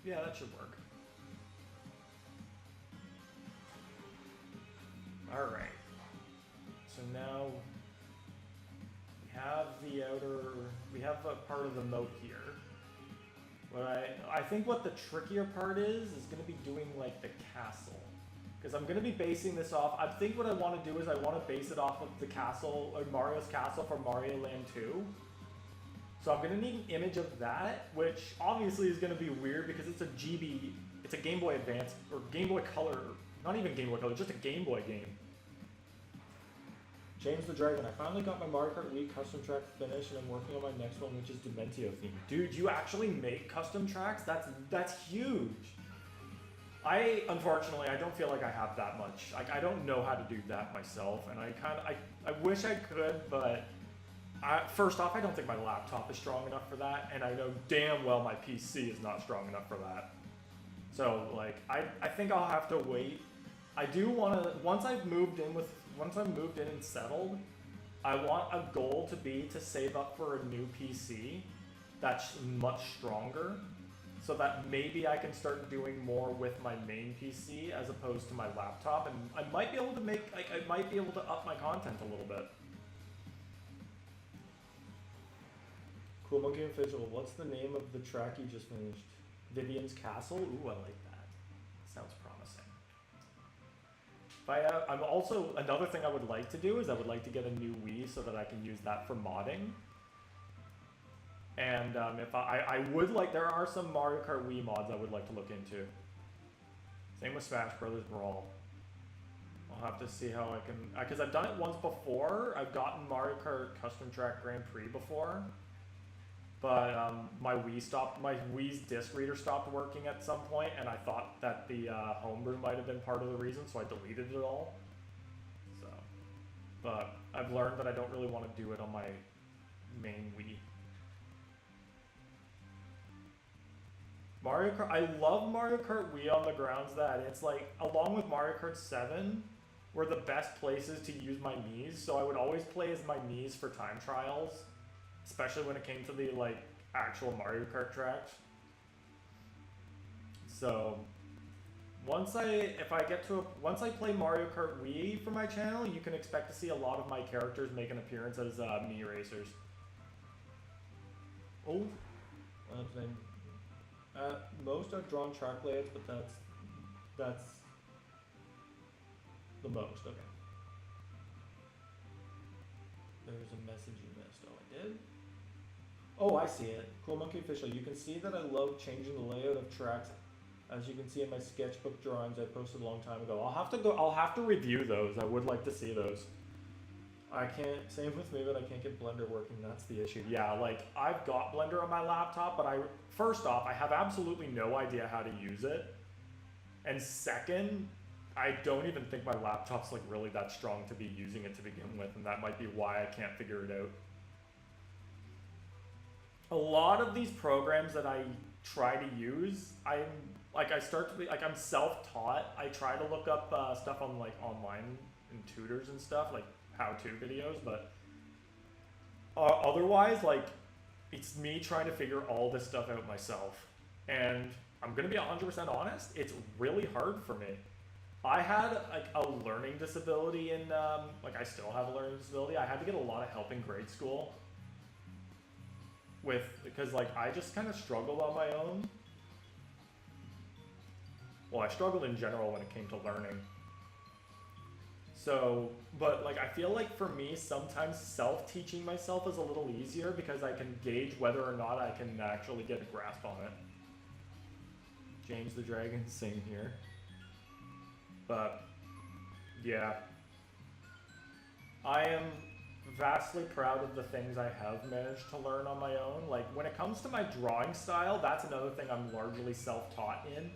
Speaker 1: Yeah, that should work. All right. So now we have the outer, we have a part of the moat here. What I think what the trickier part is going to be doing like the castle. Because I'm going to be basing this off, I think what I want to do is I want to base it off of the castle, or Mario's castle from Mario Land 2. So I'm going to need an image of that, which obviously is going to be weird because it's a GB, it's a Game Boy Advance, or Game Boy Color, not even Game Boy Color, just a Game Boy game. James the Dragon, I finally got my Mario Kart Wii custom track finished and I'm working on my next one, which is Dementio themed. Dude, you actually make custom tracks? That's huge. Unfortunately, I don't feel like I have that much. I don't know how to do that myself, and I wish I could, but first off, I don't think my laptop is strong enough for that, and I know damn well my PC is not strong enough for that. So like I think I'll have to wait. I do want to once I've moved in and settled, I want a goal to be to save up for a new PC that's much stronger, so that maybe I can start doing more with my main PC as opposed to my laptop, and I might be able to I might be able to up my content a little bit. Cool Monkey Official, what's the name of the track you just finished? Vivian's Castle? Ooh, I like that. Sounds promising. I'm also, another thing I would like to do is I would like to get a new Wii so that I can use that for modding. And if I would like, there are some Mario Kart Wii mods I would like to look into. Same with Smash Brothers Brawl. I'll have to see how I can, because I've done it once before. I've gotten Mario Kart Custom Track Grand Prix before. But my Wii's disc reader stopped working at some point, and I thought that the homebrew might have been part of the reason, so I deleted it all. So, but I've learned that I don't really want to do it on my main Wii. Mario Kart, I love Mario Kart Wii on the grounds that it's like, along with Mario Kart 7, were the best places to use my Miis, so I would always play as my Miis for time trials. Especially when it came to the like actual Mario Kart tracks. So once I play Mario Kart Wii for my channel, you can expect to see a lot of my characters make an appearance as Mii racers. Oh, most are drawn track layouts, but that's the most. Okay. There's a message you missed. Oh, I did. Oh, I see it. Cool Monkey Official. You can see that I love changing the layout of tracks. As you can see in my sketchbook drawings I posted a long time ago. I'll have to review those. I would like to see those. I can't, same with me, but I can't get Blender working. That's the issue. Yeah, like I've got Blender on my laptop, but first off, I have absolutely no idea how to use it. And second, I don't even think my laptop's like really that strong to be using it to begin with, and that might be why I can't figure it out. A lot of these programs that I try to use, I'm self-taught. I try to look up stuff on like online and tutors and stuff, like how-to videos, but otherwise, like, it's me trying to figure all this stuff out myself. And I'm gonna be 100% honest, it's really hard for me. I had like a learning disability in, like I still have a learning disability. I had to get a lot of help in grade school because like I just kind of struggled on my own. Well, I struggled in general when it came to learning. So, but like I feel like for me, sometimes self-teaching myself is a little easier because I can gauge whether or not I can actually get a grasp on it. James the Dragon, same here. But, yeah. I am vastly proud of the things I have managed to learn on my own. Like, when it comes to my drawing style, that's another thing I'm largely self-taught in.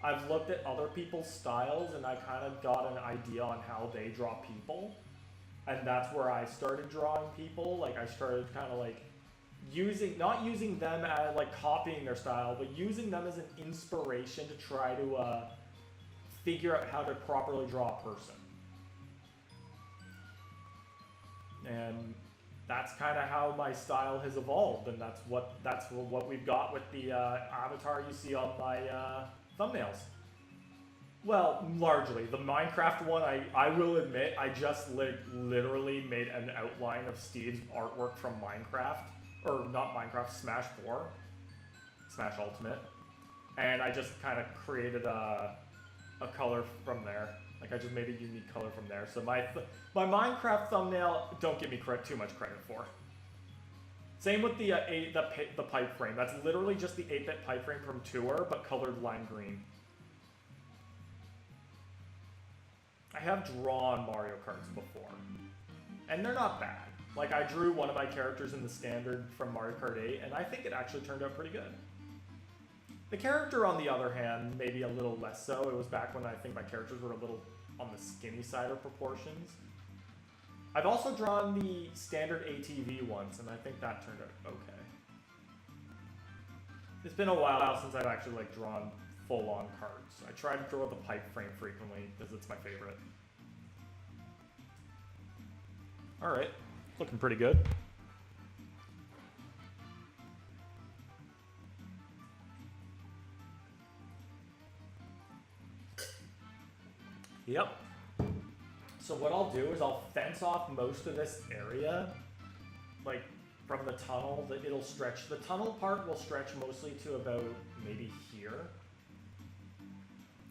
Speaker 1: I've looked at other people's styles and I kind of got an idea on how they draw people. And that's where I started drawing people. Like, I started kind of like not using them as like copying their style, but using them as an inspiration to try to figure out how to properly draw a person. And that's kind of how my style has evolved, and that's what we've got with the avatar you see on my thumbnails. Well, largely. The Minecraft one, I will admit, I just literally made an outline of Steve's artwork from Minecraft, or not Minecraft, Smash 4, Smash Ultimate, and I just kind of created a color from there. Like, I just made a unique color from there. So my Minecraft thumbnail, don't give me too much credit for. Same with the pipe frame. That's literally just the 8-bit pipe frame from Tour, but colored lime green. I have drawn Mario Karts before, and they're not bad. Like, I drew one of my characters in the standard from Mario Kart 8, and I think it actually turned out pretty good. The character, on the other hand, maybe a little less so. It was back when I think my characters were a little on the skinny side of proportions. I've also drawn the standard ATV once, and I think that turned out okay. It's been a while since I've actually like drawn full-on cards. I try to draw the pipe frame frequently because it's my favorite. All right, looking pretty good. Yep. So what I'll do is I'll fence off most of this area, like from the tunnel. That it'll stretch. The tunnel part will stretch mostly to about maybe here,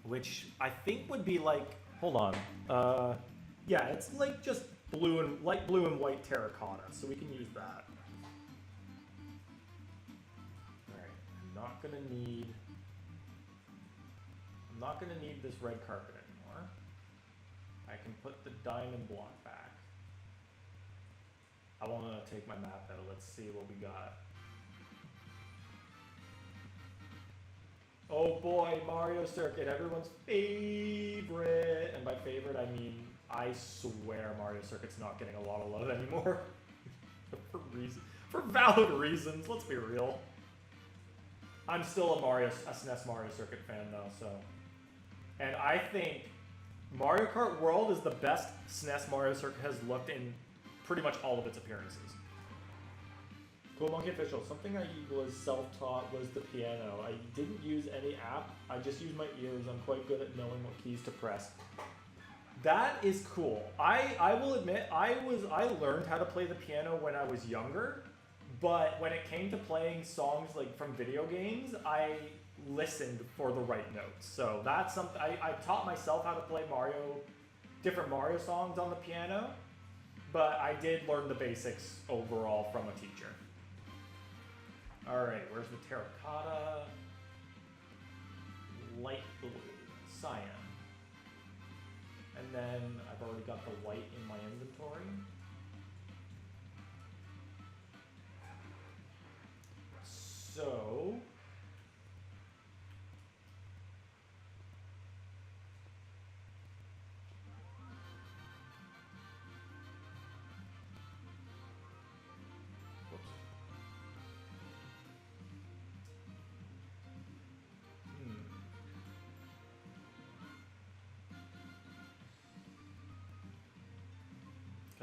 Speaker 1: which I think would be like. Hold on. Yeah, it's like just light blue and white terracotta, so we can use that. All right. I'm not gonna need this red carpet anymore. I can put the diamond block back. I want to take my map out. Let's see what we got. Oh boy, Mario Circuit, everyone's favorite. And by favorite, I mean, I swear Mario Circuit's not getting a lot of love anymore. For valid reasons, let's be real. I'm still a SNES Mario Circuit fan though, so. And I think Mario Kart World is the best SNES Mario Circuit has looked in pretty much all of its appearances. Cool Monkey Official, something I was self-taught was the piano. I didn't use any app, I just used my ears. I'm quite good at knowing what keys to press. That is cool. I will admit, I learned how to play the piano when I was younger, but when it came to playing songs like from video games, I listened for the right notes. So that's something, I taught myself how to play different Mario songs on the piano, but I did learn the basics overall from a teacher. All right, where's the terracotta? Light blue, cyan. And then I've already got the white in my inventory. So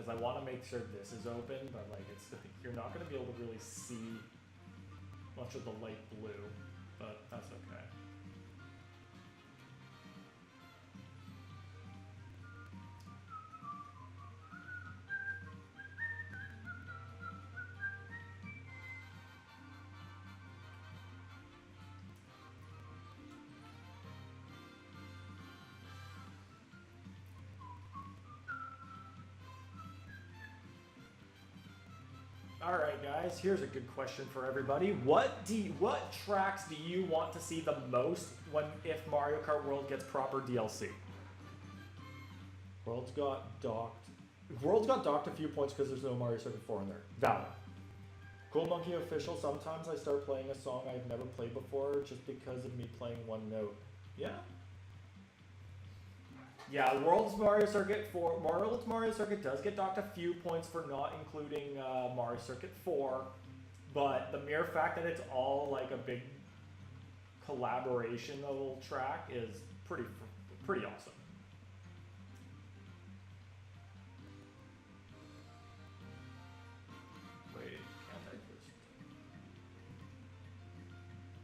Speaker 1: because I want to make sure this is open, but like you're not going to be able to really see much of the light blue, but that's okay. All right, guys, here's a good question for everybody. What tracks do you want to see the most if Mario Kart World gets proper DLC? World's got docked a few points because there's no Mario Circuit 4 in there. Valid. Cool Monkey Official, sometimes I start playing a song I've never played before just because of me playing one note. Yeah. Yeah, World's Mario Circuit does get docked a few points for not including Mario Circuit 4, but the mere fact that it's all like a big collaborational track is pretty awesome. Wait, can't I just...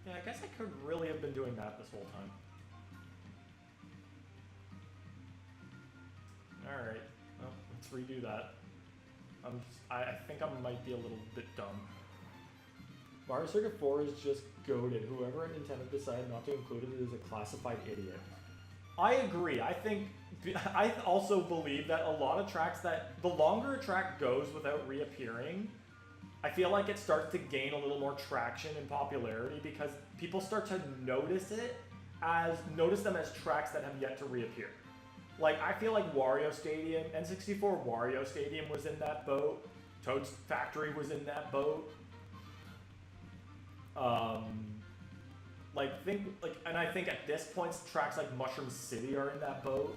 Speaker 1: Yeah, I guess I could really have been doing that this whole time. Alright, well, let's redo that. I think I might be a little bit dumb. Mario Circuit 4 is just goated. Whoever at Nintendo decided not to include it is a classified idiot. I agree. I also believe that a lot of tracks the longer a track goes without reappearing, I feel like it starts to gain a little more traction and popularity because people start to notice them as tracks that have yet to reappear. Like, I feel like Wario Stadium, N64 Wario Stadium was in that boat. Toad's Factory was in that boat. And I think at this point, tracks like Mushroom City are in that boat.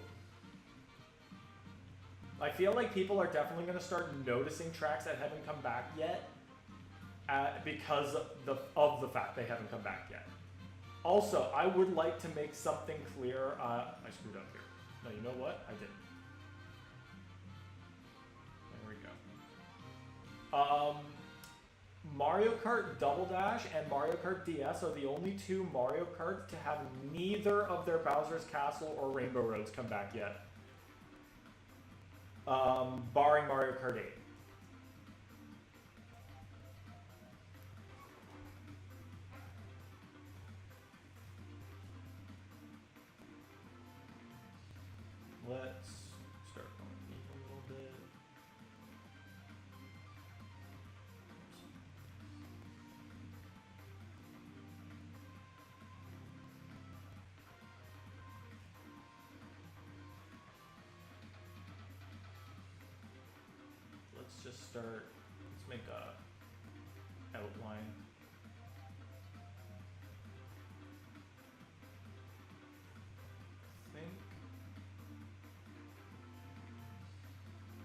Speaker 1: I feel like people are definitely going to start noticing tracks that haven't come back yet because of the fact they haven't come back yet. Also, I would like to make something clear. I screwed up here. No, you know what? I didn't. There we go. Mario Kart Double Dash and Mario Kart DS are the only two Mario Karts to have neither of their Bowser's Castle or Rainbow Roads come back yet. Barring Mario Kart 8. Let's start going deep a little bit. Let's just start, let's make a outline. I think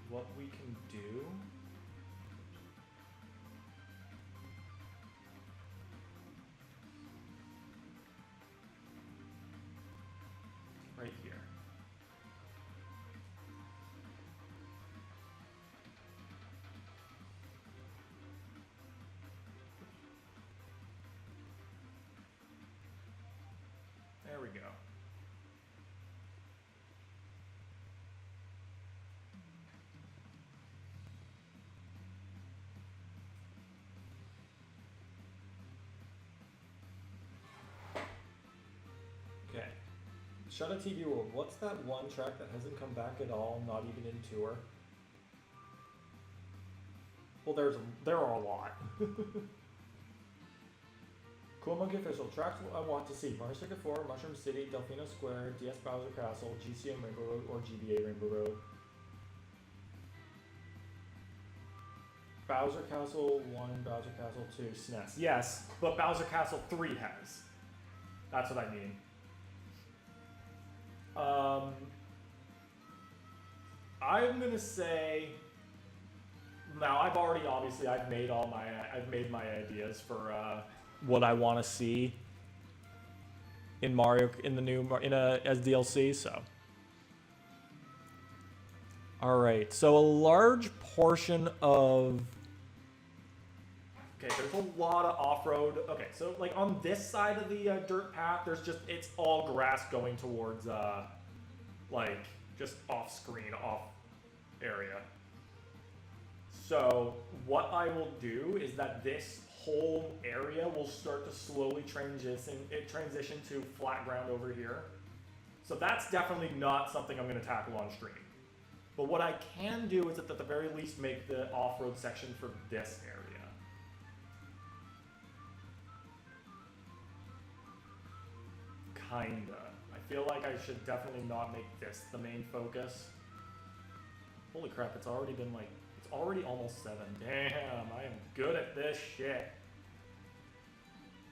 Speaker 1: what we can do right here. There we go. Okay. Shut a TV World. What's that one track that hasn't come back at all, not even in tour? Well, there are a lot. Cool Monkey Official. Tracks I want to see. Mario Circuit 4, Mushroom City, Delfino Square, DS Bowser Castle, GCM Rainbow Road, or GBA Rainbow Road. Bowser Castle 1, Bowser Castle 2, SNES. Yes, but Bowser Castle 3 has. That's what I mean. I'm gonna say. Now I've already I've made my ideas for what I want to see in Mario in the new as DLC. So, all right. So a large portion of there's a lot of off-road. Okay, so like on this side of the dirt path, it's all grass going towards like just off-screen, off area. So what I will do is that this whole area will start to slowly transition to flat ground over here. So that's definitely not something I'm going to tackle on stream. But what I can do is at the very least make the off-road section for this area. Kinda. I feel like I should definitely not make this the main focus. Holy crap, it's already been like, it's already almost 7. Damn, I am good at this shit.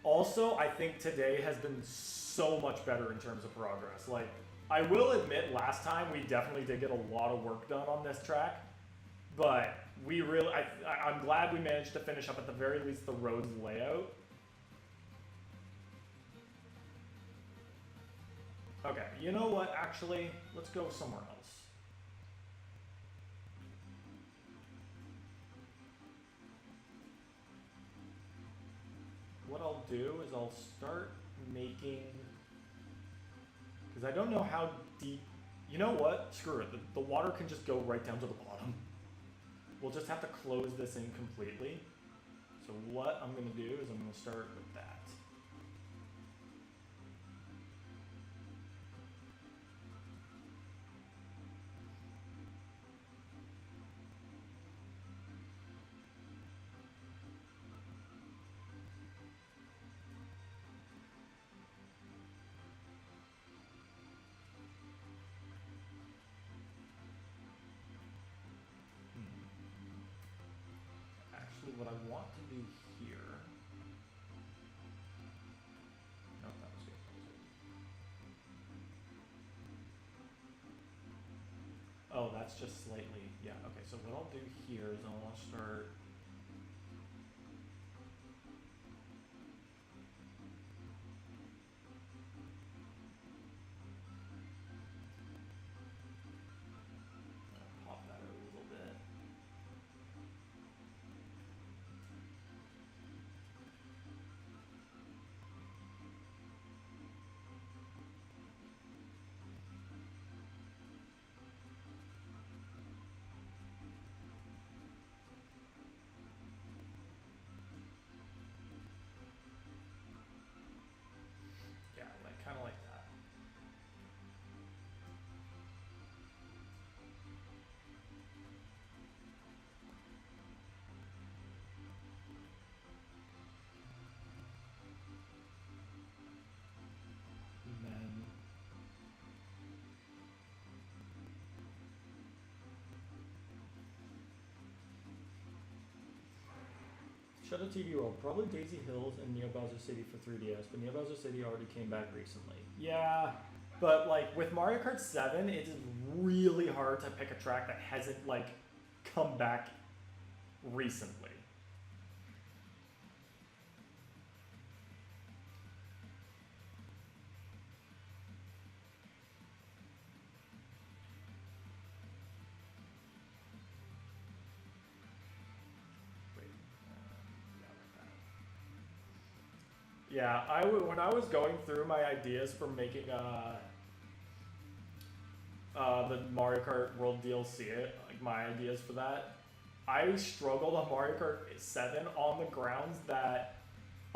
Speaker 1: Also, I think today has been so much better in terms of progress. Like, I will admit last time we definitely did get a lot of work done on this track, but we really, I'm glad we managed to finish up at the very least the road's layout. Okay, you know what, actually, let's go somewhere else. What I'll do is I'll start making, because I don't know how deep, you know what, screw it, the water can just go right down to the bottom. We'll just have to close this in completely. So what I'm going to do is I'm going to start with that. What I want to do here. No, that was good. Oh, that's just slightly. Yeah, okay, so what I'll do here is I'll start. Shadow TV World, probably Daisy Hills and Neo Bowser City for 3DS, but Neo Bowser City already came back recently. Yeah, but like with Mario Kart 7, it is really hard to pick a track that hasn't like come back recently. Yeah, when I was going through my ideas for making the Mario Kart World DLC, like my ideas for that, I struggled on Mario Kart 7 on the grounds that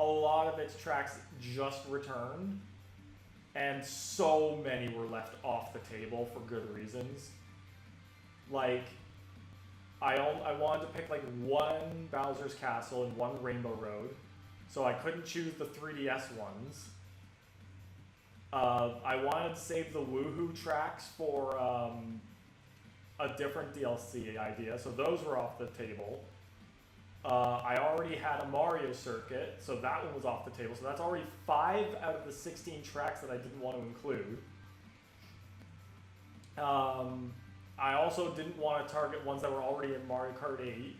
Speaker 1: a lot of its tracks just returned, and so many were left off the table for good reasons. Like, I wanted to pick like one Bowser's Castle and one Rainbow Road, so I couldn't choose the 3DS ones. I wanted to save the Woohoo tracks for a different DLC idea, so those were off the table. I already had a Mario circuit, so that one was off the table. So that's already 5 out of the 16 tracks that I didn't want to include. I also didn't want to target ones that were already in Mario Kart 8.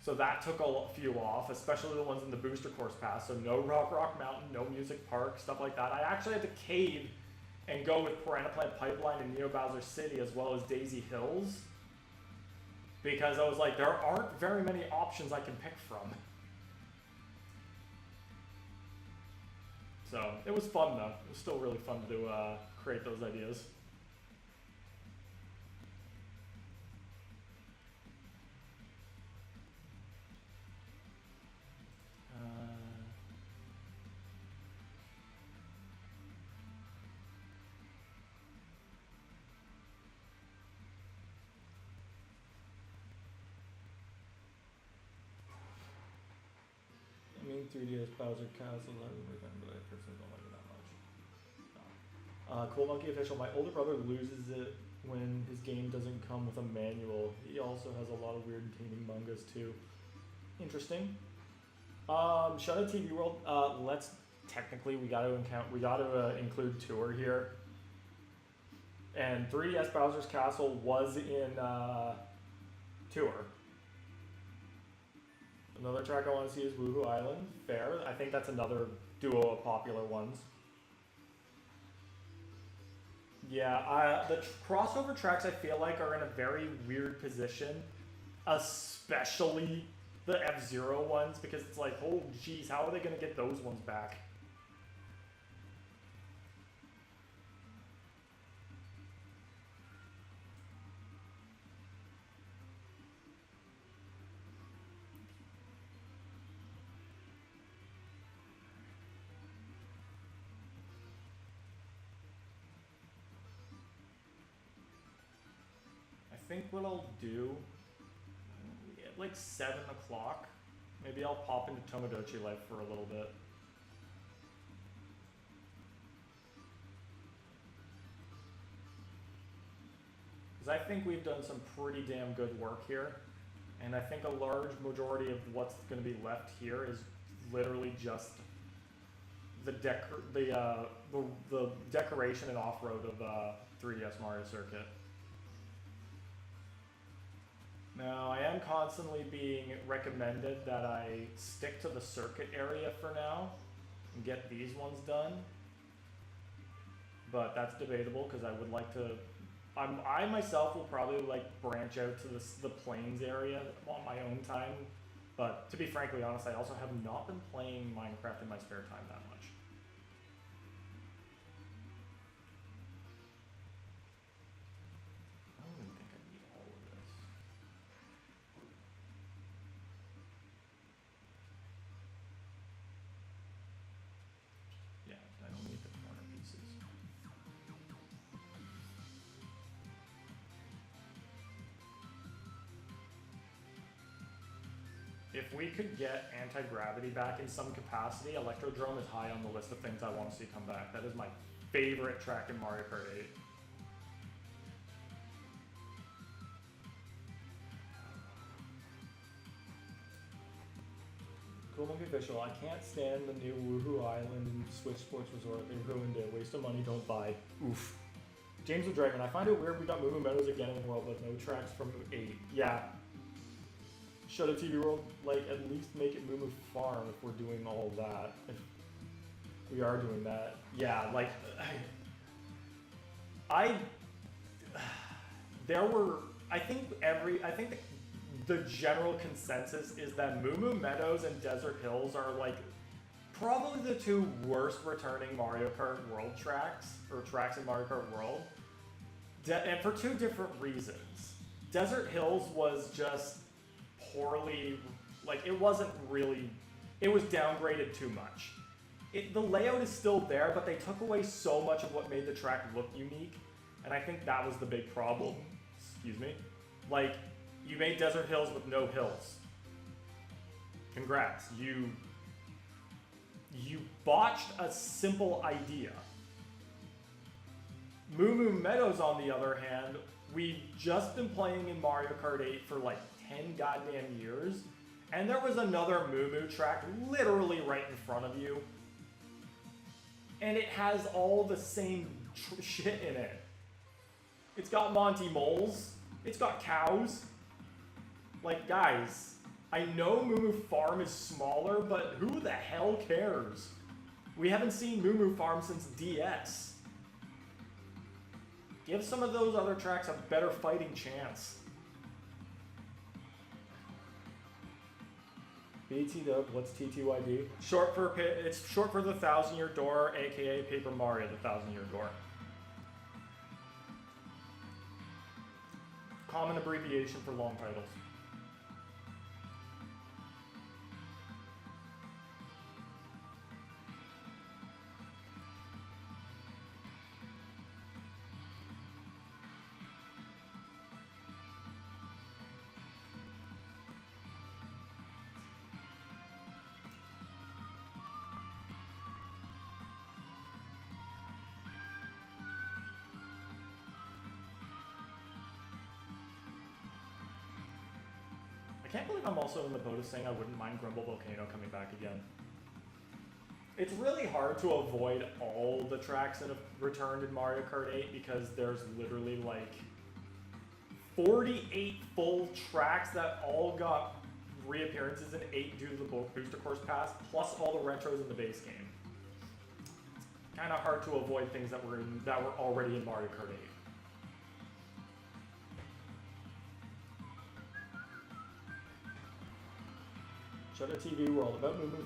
Speaker 1: So that took a few off, especially the ones in the Booster Course Pass. So no Rock Mountain, no Music Park, stuff like that. I actually had to cave and go with Piranha Plant Pipeline and Neo Bowser City as well as Daisy Hills, because I was like, there aren't very many options I can pick from. So it was fun though. It was still really fun to create those ideas. I mean, 3DS Bowser Castle, I remember, but I personally don't like it that much. Cool Monkey Official, my older brother loses it when his game doesn't come with a manual. He also has a lot of weird gaming mangas too. Interesting. Shadow TV World, let's technically we gotta include Tour here. And 3DS Bowser's Castle was in Tour. Another track I want to see is Woohoo Island. Fair. I think that's another duo of popular ones. Yeah, the crossover tracks I feel like are in a very weird position, especially the F-Zero ones, because it's like, oh geez, how are they going to get those ones back? I think what I'll do, at like 7 o'clock, maybe I'll pop into Tomodachi Life for a little bit. Because I think we've done some pretty damn good work here, and I think a large majority of what's going to be left here is literally just the decoration and off-road of 3DS Mario Circuit. Now, I am constantly being recommended that I stick to the circuit area for now and get these ones done. But that's debatable because I would like to... I myself will probably like branch out to the plains area on my own time. But to be frankly honest, I also have not been playing Minecraft in my spare time that much. If we could get anti-gravity back in some capacity, Electrodrome is high on the list of things I want to see come back. That is my favorite track in Mario Kart 8. Cool Monkey Official, I can't stand the new Woohoo Island and Switch Sports Resort. They ruined it. Waste of money, don't buy. Oof. James with Dragon, I find it weird we got Moo Moo Meadows again in the world with no tracks from 8. Yeah. Shadow TV World, like, at least make it Moo Moo Farm if we're doing all that. If we are doing that. Yeah, like, there were, I think the general consensus is that Moo Moo Meadows and Desert Hills are like probably the two worst returning Mario Kart World tracks, or tracks in Mario Kart World. And for two different reasons. Desert Hills was just poorly, like it wasn't really, it was downgraded too much. The layout is still there, but they took away so much of what made the track look unique, and I think that was the big problem. Excuse me. Like, you made Desert Hills with no hills. Congrats. You botched a simple idea. Moo Moo Meadows, on the other hand, we've just been playing in Mario Kart 8 for like 10 goddamn years, and there was another Moo Moo track literally right in front of you, and it has all the same shit in it. It's got Monty Moles, it's got cows. Like, guys, I know Moo Moo Farm is smaller, but who the hell cares? We haven't seen Moo Moo Farm since DS. Give some of those other tracks a better fighting chance. BT Dub, what's TTYD? It's short for the 1,000-Year Door, aka Paper Mario, the 1,000-Year Door. Common abbreviation for long titles. I can't believe I'm also in the boat of saying I wouldn't mind Grumble Volcano coming back again. It's really hard to avoid all the tracks that have returned in Mario Kart 8 because there's literally like 48 full tracks that all got reappearances in 8 due to the Booster Course Pass, plus all the retros in the base game. It's kind of hard to avoid things that were already in Mario Kart 8. Shadow TV World, about Moo Moo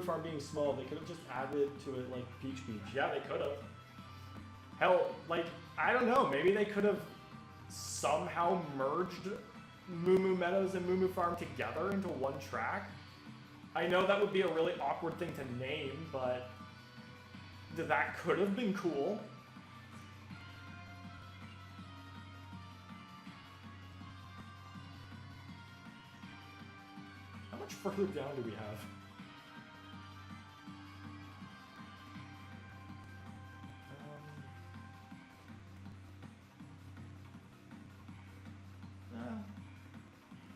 Speaker 1: Farm being small, they could have just added to it like Peach Beach. Yeah, they could have. Hell, like, I don't know, maybe they could have somehow merged Moo Moo Meadows and Moo Moo Farm together into one track. I know that would be a really awkward thing to name, but that could have been cool. How much further down do we have?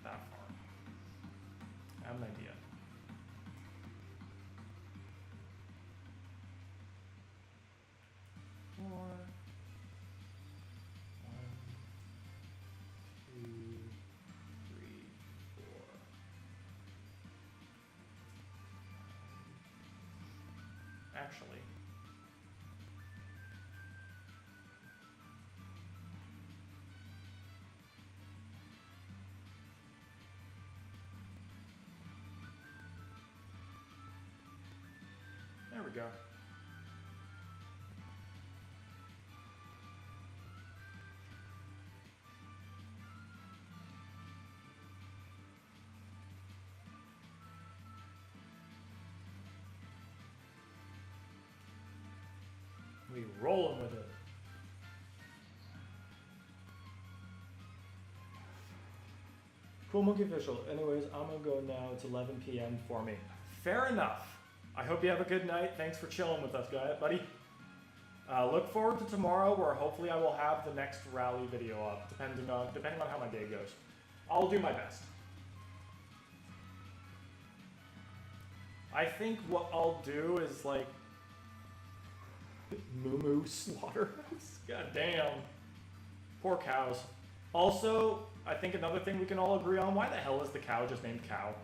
Speaker 1: That far. I have an idea. Four. 1, 2, 3, 4. Actually, there we go. We rolling with it. Cool Monkey Official. Anyways, I'm gonna go now. It's 11 p.m. for me. Fair enough. I hope you have a good night. Thanks for chilling with us, buddy. Look forward to tomorrow, where hopefully I will have the next rally video up, depending on how my day goes. I'll do my best. I think what I'll do is like Moo Slaughterhouse. God damn. Poor cows. Also, I think another thing we can all agree on, why the hell is the cow just named Cow?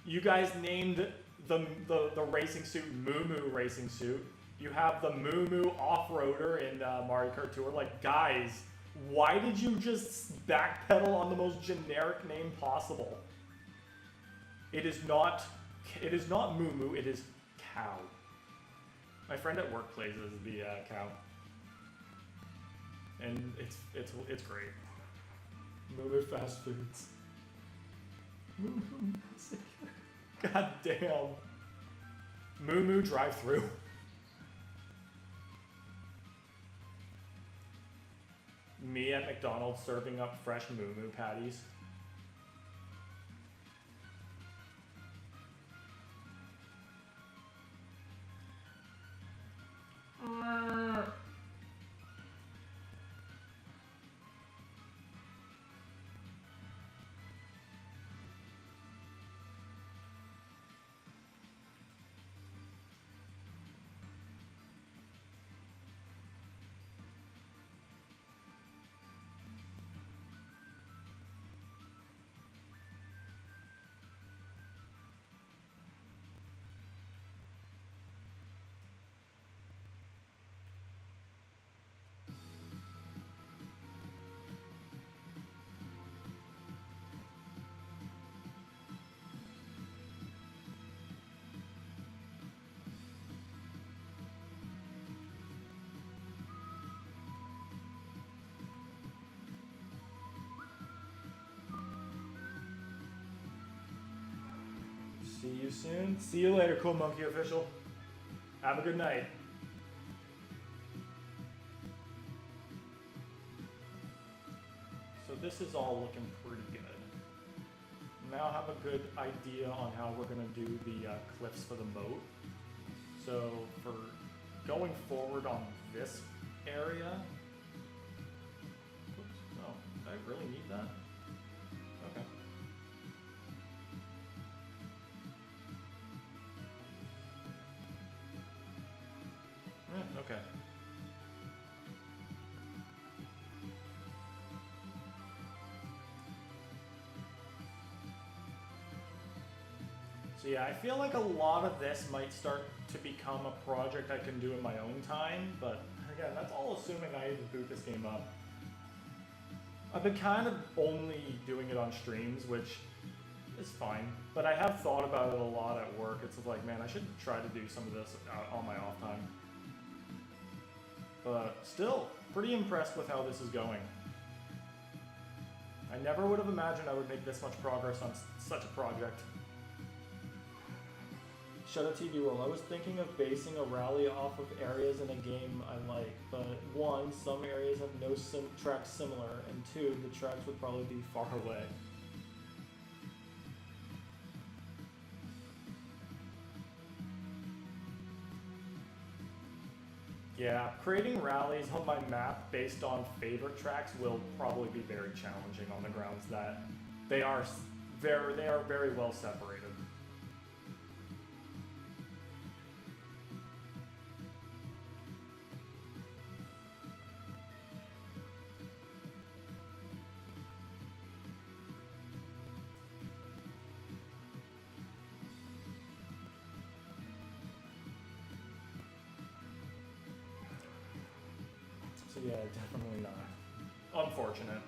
Speaker 1: You guys named the racing suit Moo Racing Suit. You have the Moo Off-Roader in Mario Kart Tour. Like, guys, why did you just backpedal on the most generic name possible? It is not Moo, it is Cow. My friend at work plays as the cow. And it's great. Moo Fast Foods. Moo God damn. Moo Drive-Thru. Me at McDonald's serving up fresh Moo patties. See you soon. See you later, Cool Monkey Official. Have a good night. So this is all looking pretty good. Now I have a good idea on how we're going to do the cliffs for the moat. So for going forward on this area... Oops, oh, did I really need that? Okay. Okay. So yeah, I feel like a lot of this might start to become a project I can do in my own time, but again, that's all assuming I even boot this game up. I've been kind of only doing it on streams, which is fine, but I have thought about it a lot at work. It's like, man, I should try to do some of this on my off time. But still, pretty impressed with how this is going. I never would have imagined I would make this much progress on such a project. Shut up TV World. I was thinking of basing a rally off of areas in a game I like, but one, some areas have no tracks similar, and two, the tracks would probably be far away. Yeah, creating rallies on my map based on favorite tracks will probably be very challenging on the grounds that they are very well separated. So yeah, definitely not. Unfortunate.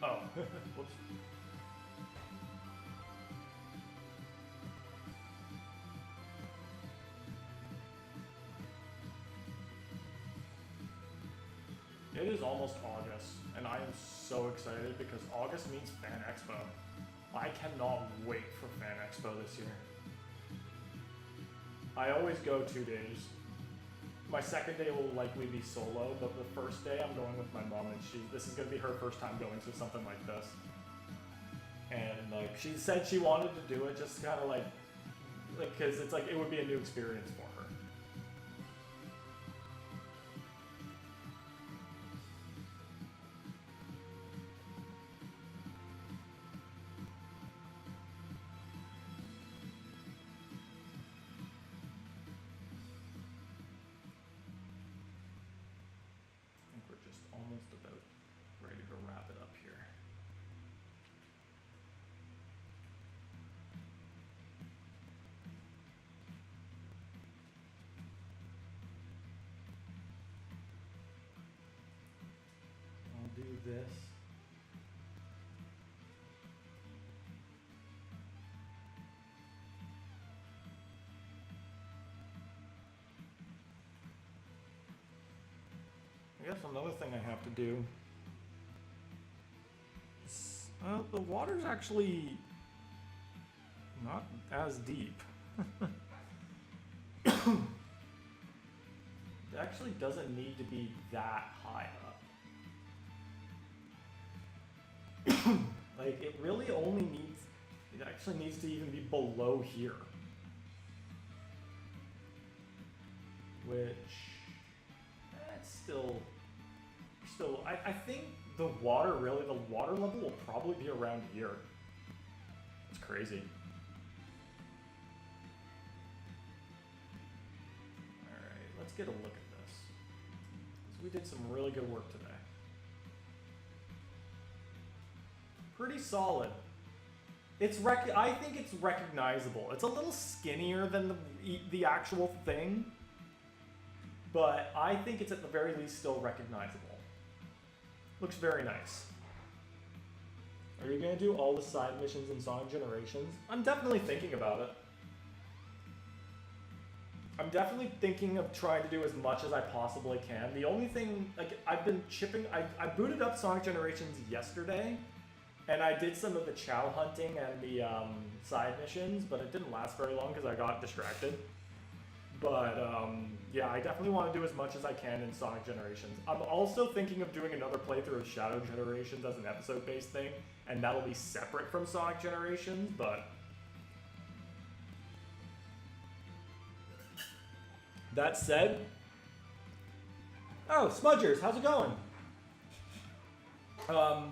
Speaker 1: Oh, whoops. It is almost August, and I am so excited because August means Fan Expo. I cannot wait for Fan Expo this year. I always go 2 days. My second day will likely be solo, but the first day I'm going with my mom, and this is gonna be her first time going to something like this. And like she said she wanted to do it just kind of like because it's like it would be a new experience for her. this. I guess another thing I have to do is, the water's actually not as deep. It actually doesn't need to be that high up. Like, it really only needs, it actually needs to even be below here. Which, it's still, I think the water level will probably be around here. It's crazy. Alright, let's get a look at this. So we did some really good work today. Pretty solid. I think it's recognizable. It's a little skinnier than the actual thing, but I think it's at the very least still recognizable. Looks very nice. Are you gonna do all the side missions in Sonic Generations? I'm definitely thinking about it. I'm definitely thinking of trying to do as much as I possibly can. The only thing, like, I've been chipping, I booted up Sonic Generations yesterday, and I did some of the Chow hunting and the side missions, but it didn't last very long because I got distracted. But yeah, I definitely want to do as much as I can in Sonic Generations. I'm also thinking of doing another playthrough of Shadow Generations as an episode-based thing, and that'll be separate from Sonic Generations, but... That said... Oh, Smudgers, how's it going?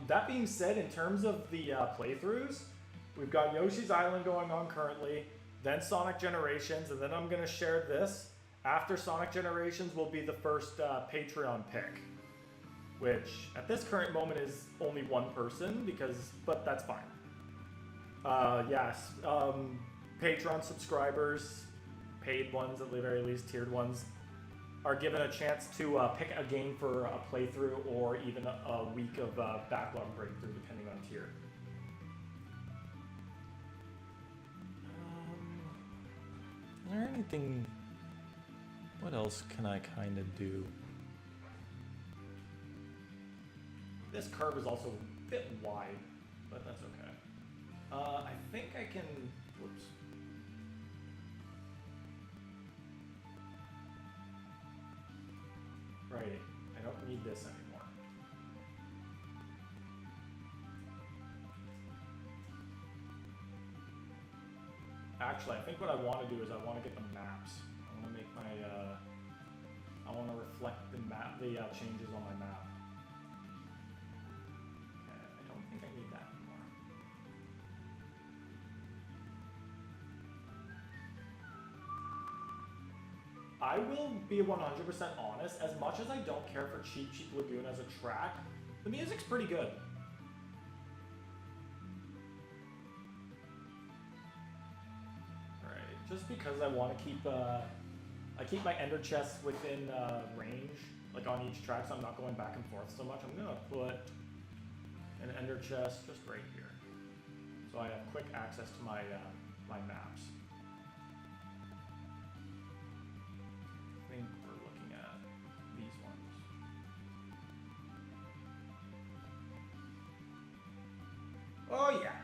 Speaker 1: That being said, in terms of the playthroughs, we've got Yoshi's Island going on currently, then Sonic Generations, and then I'm going to share this. After Sonic Generations will be the first Patreon pick, which at this current moment is only one person, but that's fine. Yes, Patreon subscribers, paid ones at the very least, tiered ones, are given a chance to pick a game for a playthrough or even a week of backlog breakthrough, depending on tier. Is there anything... What else can I kind of do? This curve is also a bit wide, but that's okay. I think I can... Whoops. Right, I don't need this anymore. Actually, I think what I want to do is I want to get the maps. I want to make my, I want to reflect the map, the changes on my map. Okay, I don't think I need that anymore. I will be 100% honest, as much as I don't care for Cheap Cheap Lagoon as a track, the music's pretty good. Just because I want to keep, I keep my ender chests within range, like on each track, so I'm not going back and forth so much. I'm gonna put an ender chest just right here, so I have quick access to my my maps. I think we're looking at these ones. Oh yeah.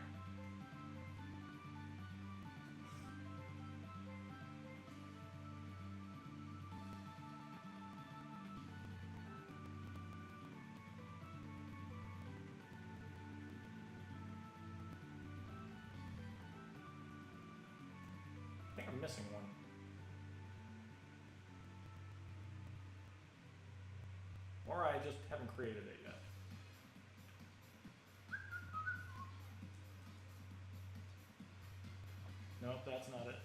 Speaker 1: I'm missing one. Or I just haven't created it yet. Nope, that's not it.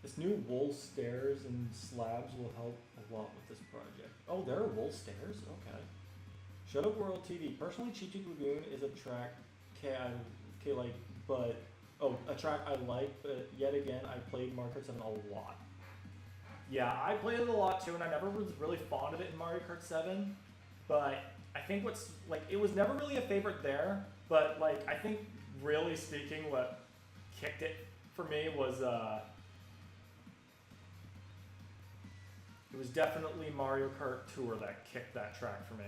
Speaker 1: This new wool stairs and slabs will help a lot with this project. Oh, there are wool stairs? Okay. Shut Up World TV. Personally, Cheap Cheap Lagoon is a track, but Oh, a track I like, but yet again, I played Mario Kart 7 a lot. Yeah, I played it a lot too, and I never was really fond of it in Mario Kart 7. But I think what's, like, it was never really a favorite there, but, like, I think, really speaking, what kicked it for me was, it was definitely Mario Kart Tour that kicked that track for me.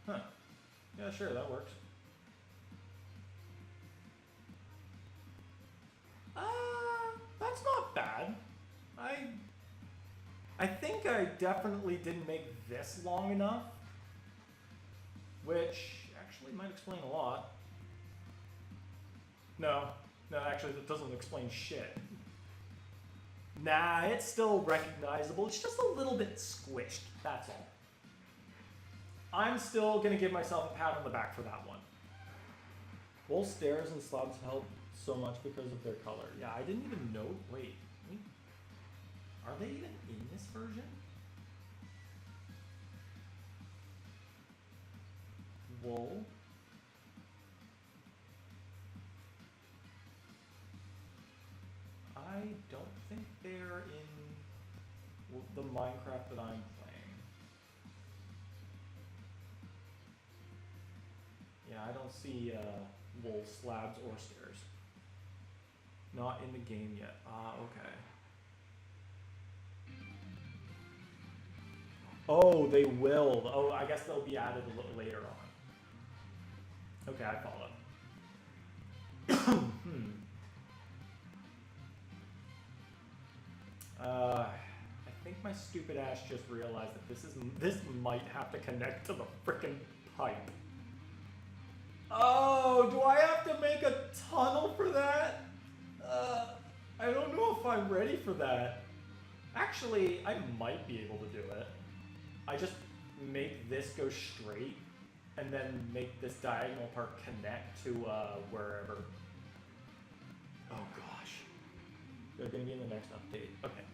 Speaker 1: Huh. Yeah, sure, that works. That's not bad. I think I definitely didn't make this long enough, which actually might explain a lot. No, actually that doesn't explain shit. Nah, it's still recognizable. It's just a little bit squished, that's all. I'm still gonna give myself a pat on the back for that one. Both stairs and slabs help so much because of their color. Yeah, I didn't even know. Wait, are they even in this version? Wool. I don't think they're in the Minecraft that I'm playing. Yeah, I don't see wool slabs or stairs. Not in the game yet. Ah, okay. Oh, they will. Oh, I guess they'll be added a little later on. Okay, I follow. I think my stupid ass just realized that this might have to connect to the frickin' pipe. Oh, do I have to make a tunnel for that? I don't know if I'm ready for that. Actually, I might be able to do it. I just make this go straight, and then make this diagonal part connect to wherever. Oh gosh. They're gonna be in the next update. Okay.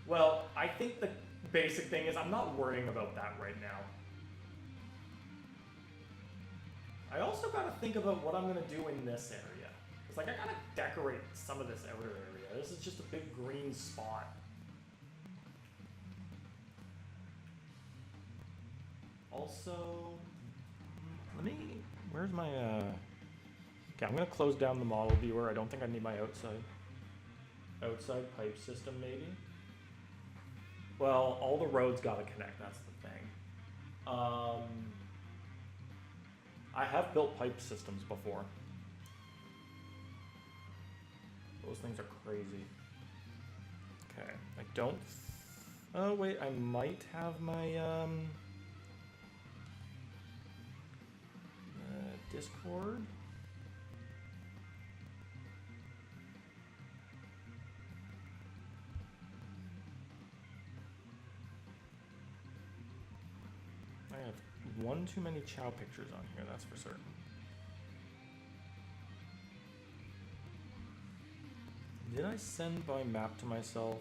Speaker 1: Well, I think the basic thing is I'm not worrying about that right now. I also gotta think about what I'm gonna do in this area. It's like I gotta decorate some of this outer area. This is just a big green spot. Also, where's my, okay, I'm gonna close down the model viewer. I don't think I need my outside pipe system maybe. Well, all the roads gotta connect, that's the thing. I have built pipe systems before. Those things are crazy. Okay, I don't, oh wait, I might have my, Discord. I have one too many Chow pictures on here, that's for certain. Did I send by map to myself?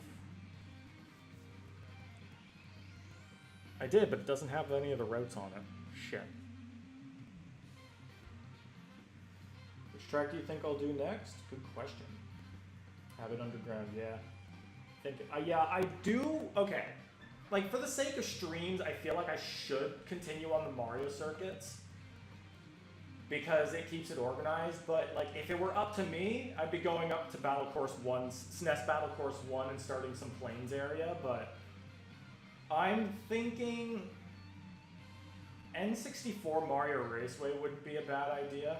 Speaker 1: I did, but it doesn't have any of the routes on it. Shit. Which track do you think I'll do next? Good question. Have it underground, yeah. Yeah, I do. Okay. Like, for the sake of streams, I feel like I should continue on the Mario circuits because it keeps it organized. But, like, if it were up to me, I'd be going up to Battle Course 1, SNES Battle Course 1 and starting some Plains area. But I'm thinking N64 Mario Raceway wouldn't be a bad idea.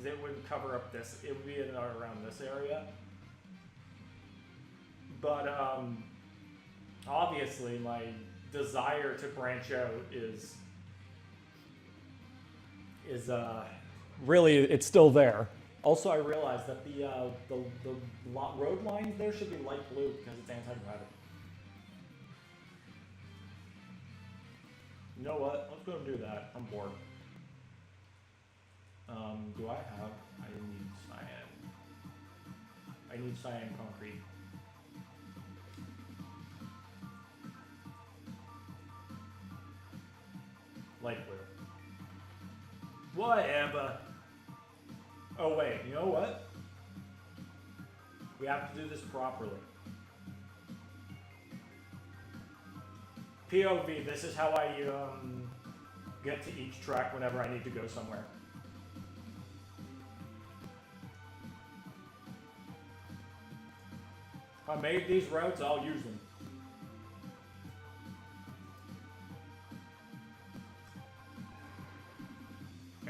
Speaker 1: It would cover up this, it would be in around this area. But obviously my desire to branch out is really, it's still there. Also, I realized that the road lines there should be light blue because it's anti-gravity. You know what? Let's go and do that. I'm bored. Do I have? I need cyan. I need cyan concrete. Light blue. Whatever. Oh wait, you know what? We have to do this properly. POV, this is how I get to each track whenever I need to go somewhere. If I made these routes, I'll use them.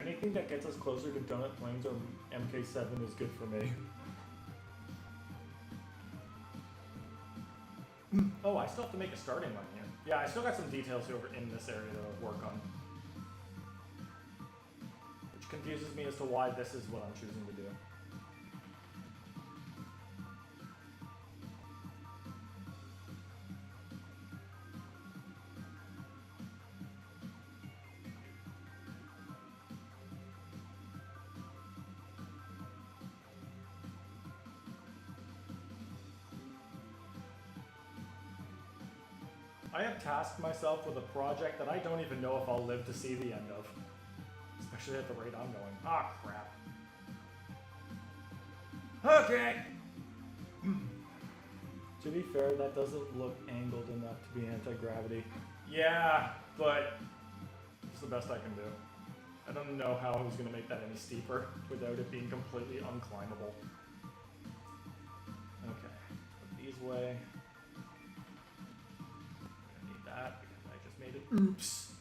Speaker 1: Anything that gets us closer to Donut Plains or MK7 is good for me. Oh, I still have to make a starting one here. Yeah, I still got some details over in this area to work on. Which confuses me as to why this is what I'm choosing to do. I have tasked myself with a project that I don't even know if I'll live to see the end of. Especially at the rate I'm going. Ah, crap. Okay! To be fair, that doesn't look angled enough to be anti-gravity. Yeah, but it's the best I can do. I don't know how I was going to make that any steeper without it being completely unclimbable. Okay, put these away. That because I just made it. Oops.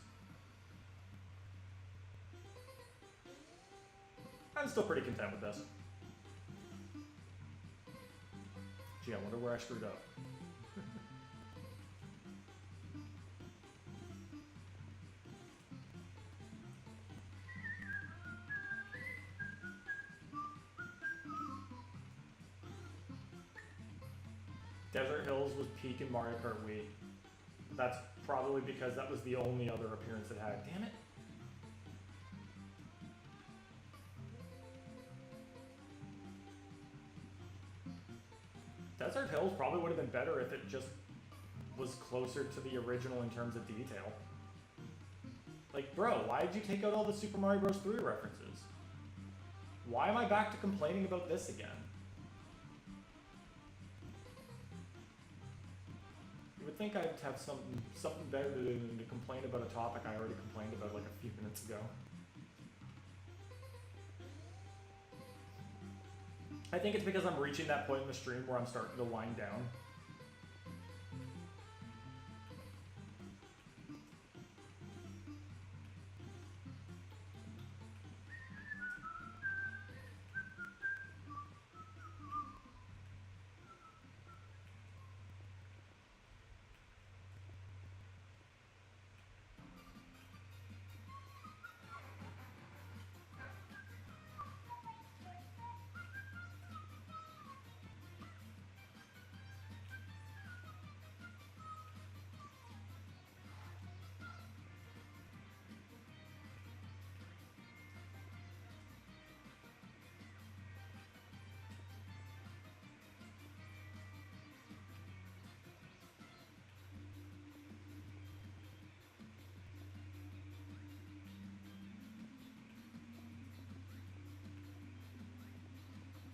Speaker 1: I'm still pretty content with this. Gee, I wonder where I screwed up. Desert Hills was peak in Mario Kart Wii. That's probably because that was the only other appearance it had. Damn it. Desert Hills probably would have been better if it just was closer to the original in terms of detail. Like, bro, why did you take out all the Super Mario Bros. 3 references? Why am I back to complaining about this again? You would think I'd have something better than to complain about a topic I already complained about like a few minutes ago. I think it's because I'm reaching that point in the stream where I'm starting to wind down.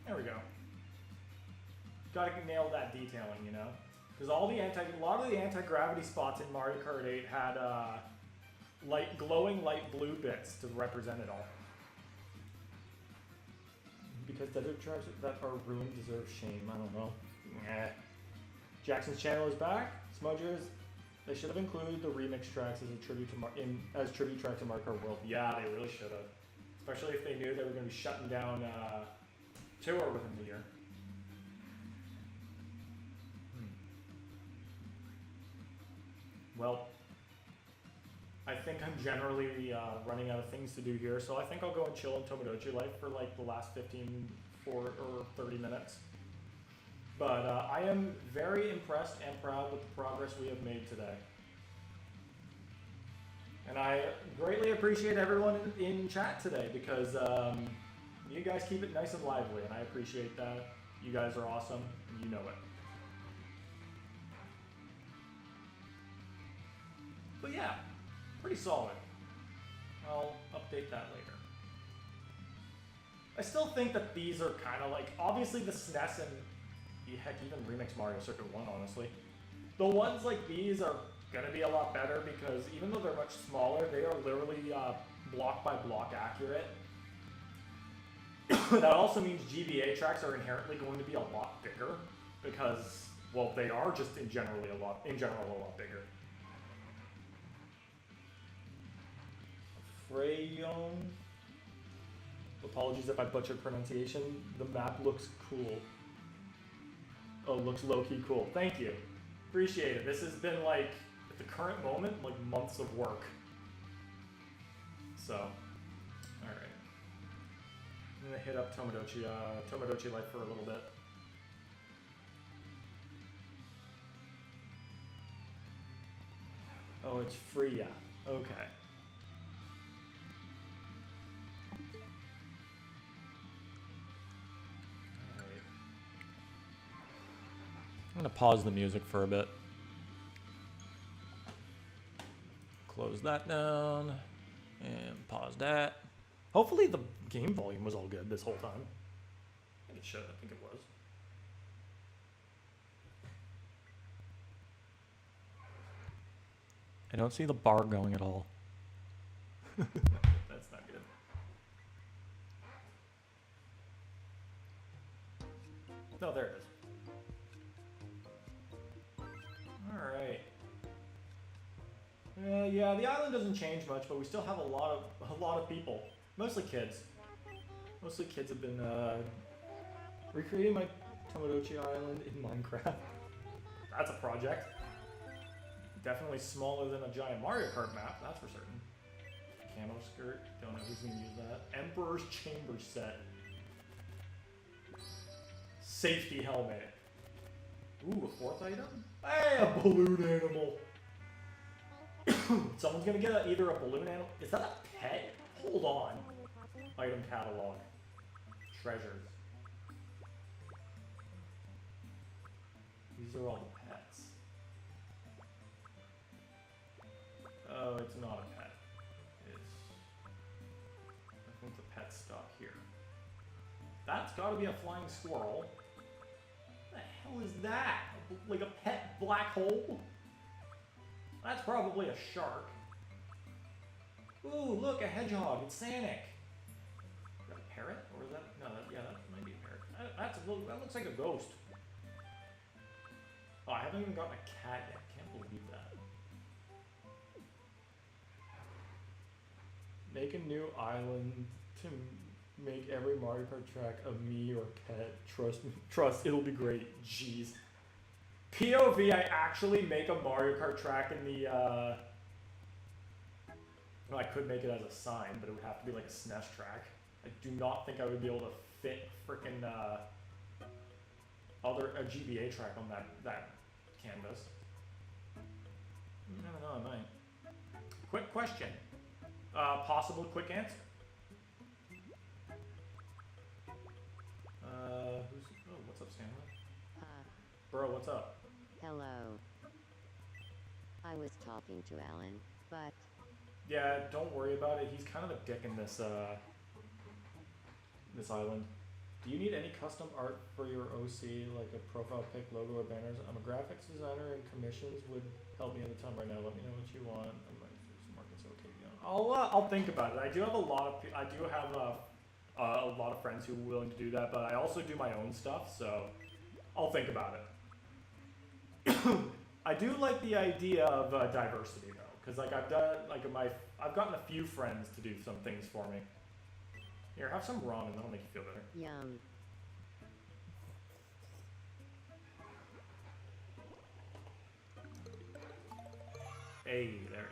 Speaker 1: There we go. Gotta nail that detailing, you know? Because a lot of the anti-gravity spots in Mario Kart 8 had glowing light blue bits to represent it all. Because desert tracks that are ruined deserve shame. I don't know. Jackson's channel is back. Smudgers, they should have included the remix tracks as a tribute to tribute track to Mario Kart World. Yeah, they really should have. Especially if they knew they were going to be shutting down tour within the year. Well, I think I'm generally running out of things to do here, so I think I'll go and chill in Tomodachi Life for like the last or 30 minutes. But I am very impressed and proud with the progress we have made today. And I greatly appreciate everyone in chat today because you guys keep it nice and lively, and I appreciate that. You guys are awesome, and you know it. But yeah, pretty solid. I'll update that later. I still think that these are kind of like, obviously the SNES and heck, even Remix Mario Circuit 1, honestly. The ones like these are gonna be a lot better because even though they're much smaller, they are literally block by block accurate. That also means GBA tracks are inherently going to be a lot bigger because, well, they are just in general a lot bigger. Freyon. Apologies if I butchered pronunciation. The map looks cool. Oh, looks low-key cool. Thank you. Appreciate it. This has been like, at the current moment, like months of work. So, alright. I'm gonna hit up Tomodachi Life for a little bit. Oh, it's free, yeah. Okay. I'm gonna pause the music for a bit. Close that down and pause that. Hopefully the game volume was all good this whole time. I think it should. I think it was. I don't see the bar going at all. That's not good. No, there it is. Alright. Yeah, the island doesn't change much, but we still have a lot of people. Mostly kids. Mostly kids have been recreating my Tomodachi Island in Minecraft. That's a project. Definitely smaller than a giant Mario Kart map, that's for certain. Camo skirt, don't know who's gonna use that. Emperor's Chamber set. Safety helmet. Ooh, a fourth item? Hey, a balloon animal! Someone's gonna get either a balloon animal. Is that a pet? Hold on. Item catalog. Treasures. These are all the pets. Oh, it's not a pet. It's... I think the pet's stuck here. That's gotta be a flying squirrel. What the hell is that? Like a pet black hole? That's probably a shark. Ooh, look, a hedgehog. It's Sanic. Is that a parrot? Or is that... No, that might be a parrot. That looks like a ghost. Oh, I haven't even gotten a cat yet. Can't believe that. Make a new island to make every Mario Kart track of me or pet. Trust, it'll be great. Jeez. POV, I actually make a Mario Kart track in the, well, I could make it as a sign, but it would have to be like a SNES track. I do not think I would be able to fit frickin' a GBA track on that canvas. I don't know, I might. Quick question. Possible quick answer. What's up, Stanley? Bro, what's up?
Speaker 2: Hello. I was talking to Alan, but...
Speaker 1: Yeah, don't worry about it. He's kind of a dick in this, this island. Do you need any custom art for your OC, like a profile pic, logo, or banners? I'm a graphics designer and commissions would help me in the time right now. Let me know what you want. Market's okay. I'll think about it. I do have a lot of friends who are willing to do that, but I also do my own stuff, so I'll think about it. I do like the idea of diversity though, because like I've gotten a few friends to do some things for me. Here, have some ramen, that'll make you feel better.
Speaker 2: Yum.
Speaker 1: Hey, there you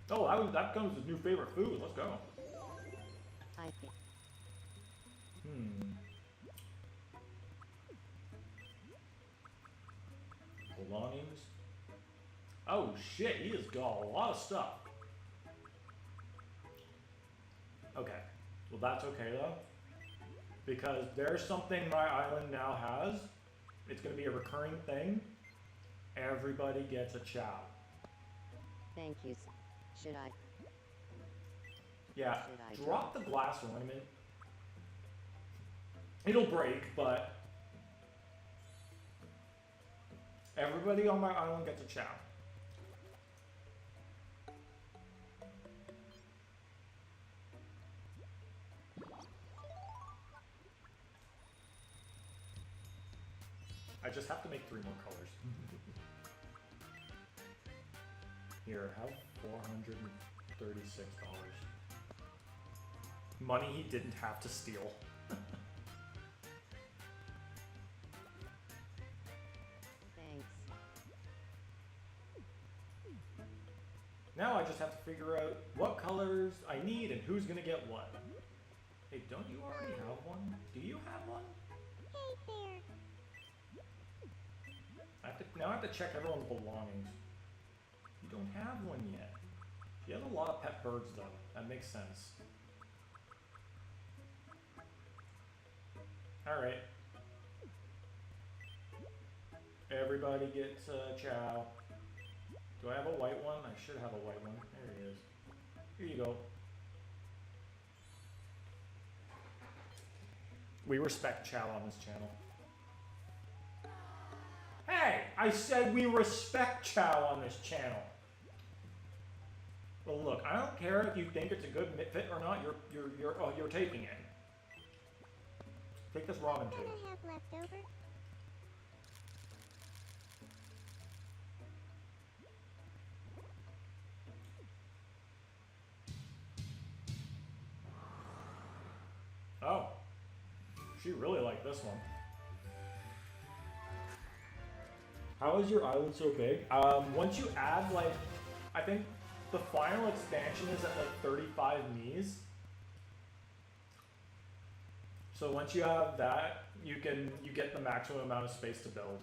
Speaker 1: go. Oh, that comes with new favorite food. Let's go.
Speaker 2: I think.
Speaker 1: Belongings. Oh shit, he has got a lot of stuff. Okay, well that's okay though, because there's something my island now has. It's gonna be a recurring thing. Everybody gets a chow.
Speaker 2: Thank you. Should I?
Speaker 1: Yeah,
Speaker 2: Should I
Speaker 1: drop the glass ornament. It'll break, but everybody on my island gets a chow. I just have to make 3 more colors. Here, have $436. Money he didn't have to steal.
Speaker 2: Thanks.
Speaker 1: Now I just have to figure out what colors I need and who's gonna get what. Hey, don't you already have one? Do you have one?
Speaker 3: Hey there.
Speaker 1: Now I have to check everyone's belongings. You don't have one yet. You have a lot of pet birds though. That makes sense. Alright. Everybody gets a chow. Do I have a white one? I should have a white one. There he is. Here you go. We respect chow on this channel. Hey! I said we respect chow on this channel. Well, look, I don't care if you think it's a good fit or not. You're taking it. Take this ramen too.
Speaker 3: What I have left over?
Speaker 1: Oh. She really liked this one. How is your island so big? Once you add, like, I think the final expansion is at like 35 Mies. So once you have that, you get the maximum amount of space to build.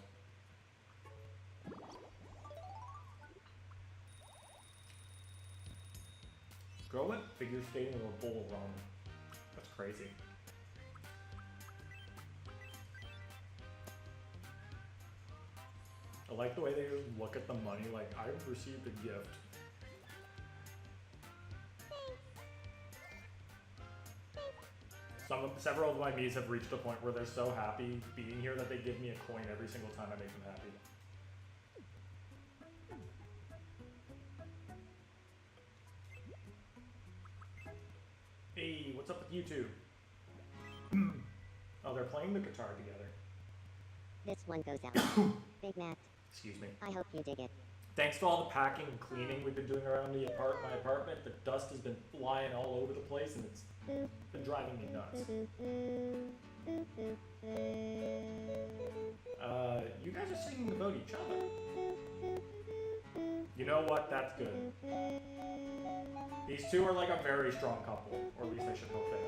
Speaker 1: Girl went figure skating with a bowl of ramen. That's crazy. I like the way they just look at the money like, I've received a gift. Several of my Mies have reached a point where they're so happy being here that they give me a coin every single time I make them happy. Hey, what's up with you two? Oh, they're playing the guitar together.
Speaker 3: This one goes out. Big Mac,
Speaker 1: Excuse me.
Speaker 3: I hope you dig it.
Speaker 1: Thanks to all the packing and cleaning we've been doing around my apartment, the dust has been flying all over the place and it's been driving me nuts. You guys are singing about each other. You know what? That's good. These two are like a very strong couple, or at least I should hope they are.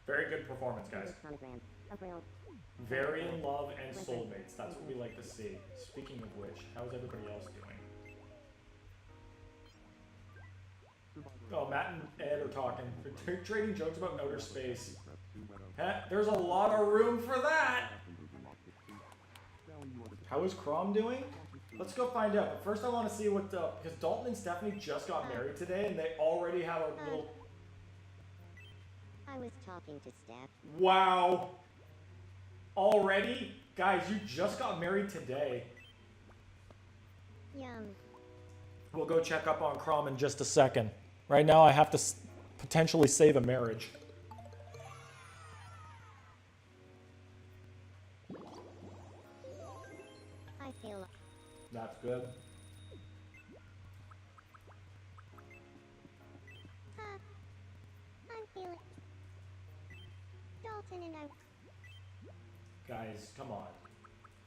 Speaker 1: Very good performance, guys. Very in love and soulmates. That's what we like to see. Speaking of which, how's everybody else doing? Oh, Matt and Ed are talking. They're trading jokes about outer space. There's a lot of room for that! How is Crom doing? Let's go find out. But first I want to see what, because Dalton and Stephanie just got married today and they already have a little...
Speaker 3: I was talking to Steph.
Speaker 1: Wow! Already? Guys, you just got married today.
Speaker 3: Yum.
Speaker 1: We'll go check up on Crom in just a second. Right now I have to potentially save a marriage.
Speaker 3: I feel
Speaker 1: That's good.
Speaker 3: I'm feeling Dalton and I.
Speaker 1: Guys, come on.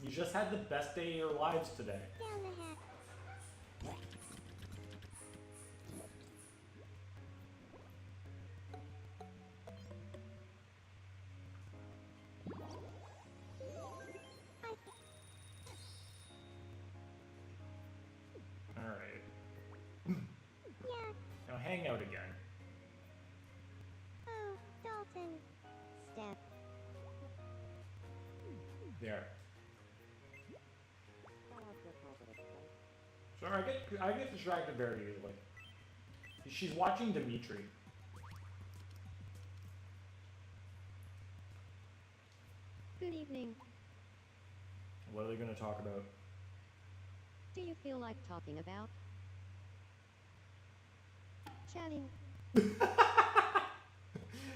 Speaker 1: You just had the best day of your lives today.
Speaker 3: Down the hatch.
Speaker 1: Alright.
Speaker 3: Yeah.
Speaker 1: Now hang out again.
Speaker 3: Oh, Dalton. Steph.
Speaker 1: There. Sorry, I get distracted very easily. She's watching Dimitri.
Speaker 2: Good evening.
Speaker 1: What are they going to talk about?
Speaker 2: Do you feel like talking about?
Speaker 3: Chatting.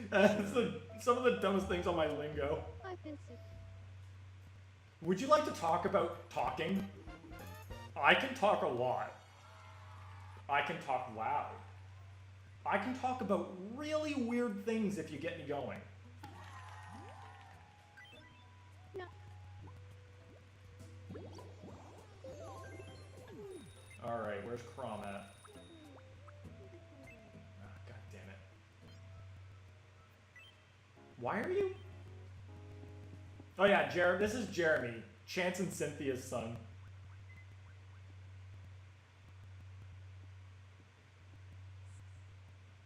Speaker 1: That's some of the dumbest things on my lingo.
Speaker 2: I've been sick.
Speaker 1: Would you like to talk about talking? I can talk a lot. I can talk loud. I can talk about really weird things if you get me going.
Speaker 2: No.
Speaker 1: Alright, where's Crom at? Ah, God damn it. Why are you? Oh yeah, this is Jeremy, Chance and Cynthia's son.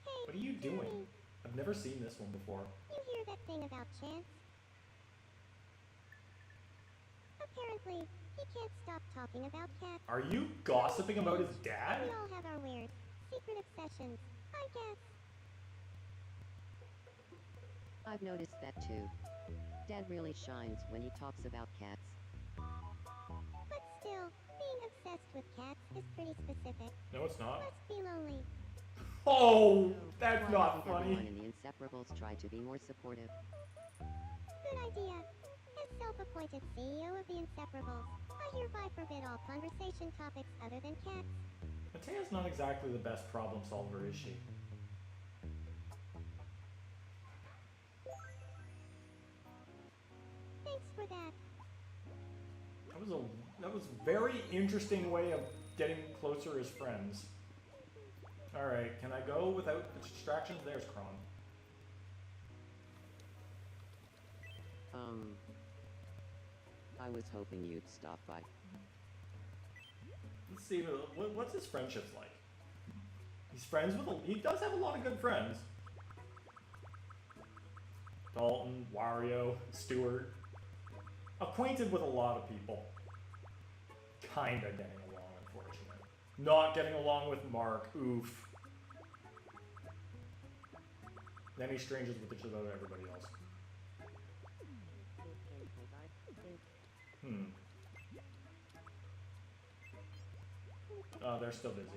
Speaker 3: Hey,
Speaker 1: What are you doing?
Speaker 3: Jeremy,
Speaker 1: I've never seen this one before.
Speaker 3: you hear that thing about Chance? Apparently, he can't stop talking about cats.
Speaker 1: Are you gossiping about his dad?
Speaker 3: We all have our weird, secret obsessions, I guess.
Speaker 2: I've noticed that too. Dad really shines when he talks about cats.
Speaker 3: But still, being obsessed with cats is pretty specific.
Speaker 1: No, it's not.
Speaker 3: Must be lonely.
Speaker 1: Oh,
Speaker 2: So,
Speaker 1: that's
Speaker 2: why
Speaker 1: not
Speaker 2: doesn't everyone
Speaker 1: funny.
Speaker 2: in the Inseparables try to be more supportive?
Speaker 3: Good idea. As self-appointed CEO of the Inseparables, I hereby forbid all conversation topics other than cats.
Speaker 1: Matea's not exactly the best problem solver, is she?
Speaker 3: Thanks for that.
Speaker 1: That was a very interesting way of getting closer as friends. Alright, can I go without the distractions? There's Kron.
Speaker 2: I was hoping you'd stop by.
Speaker 1: Let's see, what's his friendships like? He's friends with he does have a lot of good friends. Dalton, Wario, Stewart. Acquainted with a lot of people. Kinda getting along, unfortunately. Not getting along with Mark, oof. Then he strangers with each other, everybody else. Oh, they're still busy.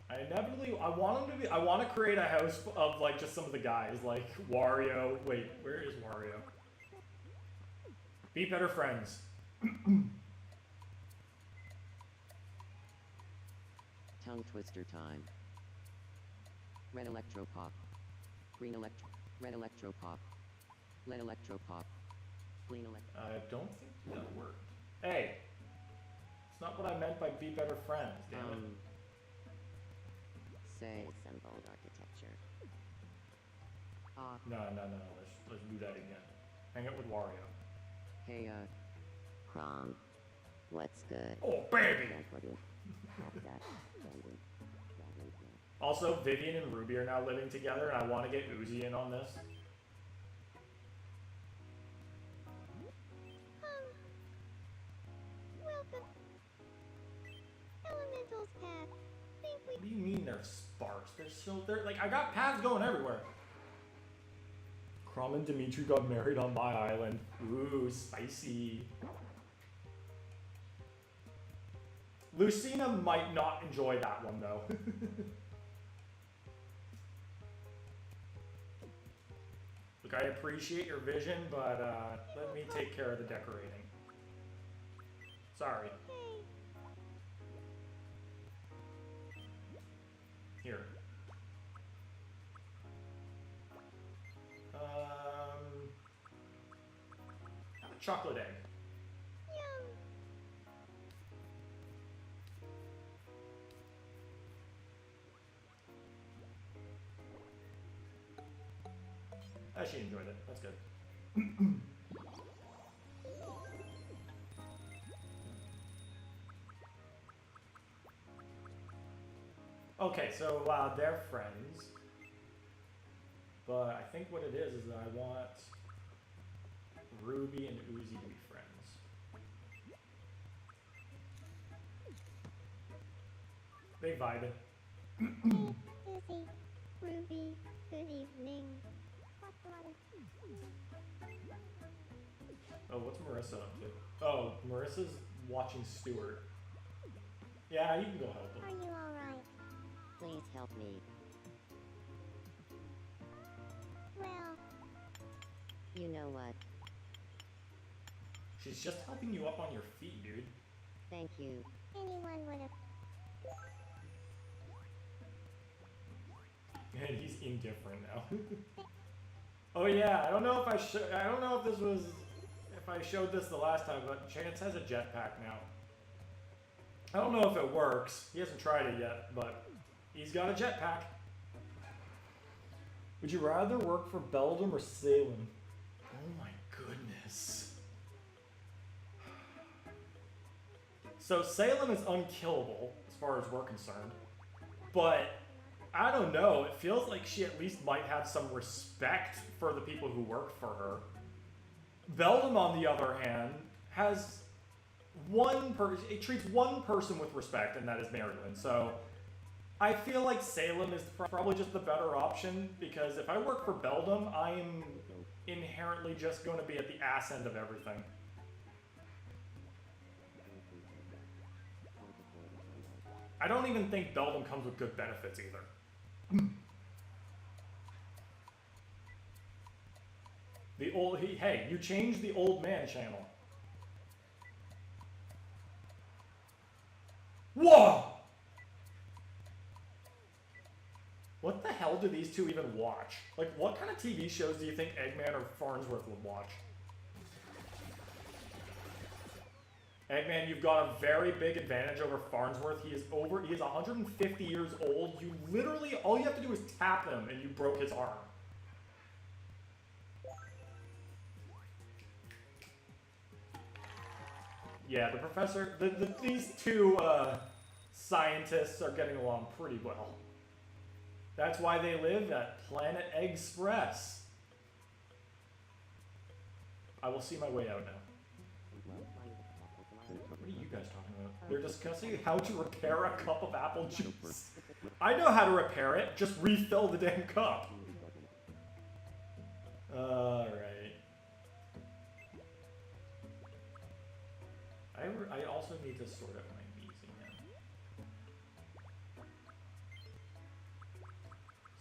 Speaker 1: I want to create a house of like just some of the guys, like Wario. Wait, where is Wario? Be better friends.
Speaker 2: Tongue twister time. Red electro pop. Green electro. Red electro pop. Lead electro pop. Green electro.
Speaker 1: I don't think that worked. Hey, it's not what I meant by be better friends. Damn it.
Speaker 2: Say.
Speaker 3: Assembled architecture.
Speaker 1: No. Let's do that again. Hang out with Wario.
Speaker 2: Hey,
Speaker 3: Crom. What's good?
Speaker 1: Oh baby. Also, Vivian and Ruby are now living together, and I want to get Uzi in on this.
Speaker 3: Welcome. Elementals path. Think we
Speaker 1: What do you mean they're sparse? They're like, I got paths going everywhere. Crom and Dimitri got married on my island. Ooh, spicy. Lucina might not enjoy that one though. Look, I appreciate your vision, but let me take care of the decorating. Sorry. Here. Have a chocolate egg.
Speaker 3: Yum.
Speaker 1: She enjoyed it. That's good. Okay, so they're friends. But I think what it is that I want Ruby and Uzi to be friends. They vibing.
Speaker 3: Uzi, Ruby, good evening. What's the matter?
Speaker 1: Oh, what's Marissa up to? Oh, Marissa's watching Stuart. Yeah, you can go help
Speaker 3: Are
Speaker 1: him.
Speaker 3: you alright?
Speaker 2: Please help me.
Speaker 3: Well,
Speaker 2: You know what?
Speaker 1: She's just helping you up on your feet, dude.
Speaker 2: Thank you.
Speaker 3: anyone would have.
Speaker 1: And he's indifferent now. Oh yeah, I don't know if this was if I showed this the last time, but Chance has a jetpack now. I don't know if it works. He hasn't tried it yet, but he's got a jetpack. Would you rather work for Beldam or Salem? Oh my goodness. So Salem is unkillable as far as we're concerned, but I don't know. It feels like she at least might have some respect for the people who work for her. Beldam, on the other hand, has one person. It treats one person with respect, and that is Marilyn. So I feel like Salem is probably just the better option, because if I work for Beldam, I am inherently just going to be at the ass end of everything. I don't even think Beldam comes with good benefits either. Hey, you changed the old man channel. Whoa! What the hell do these two even watch? Like, what kind of TV shows do you think Eggman or Farnsworth would watch? Eggman, you've got a very big advantage over Farnsworth. He is 150 years old. You literally, all you have to do is tap him and you broke his arm. Yeah, the professor, these two scientists are getting along pretty well. That's why they live at Planet Express. I will see my way out now. What are you guys talking about? They're discussing how to repair a cup of apple juice. I know how to repair it. Just refill the damn cup. Alright. I also need to sort out my bees again.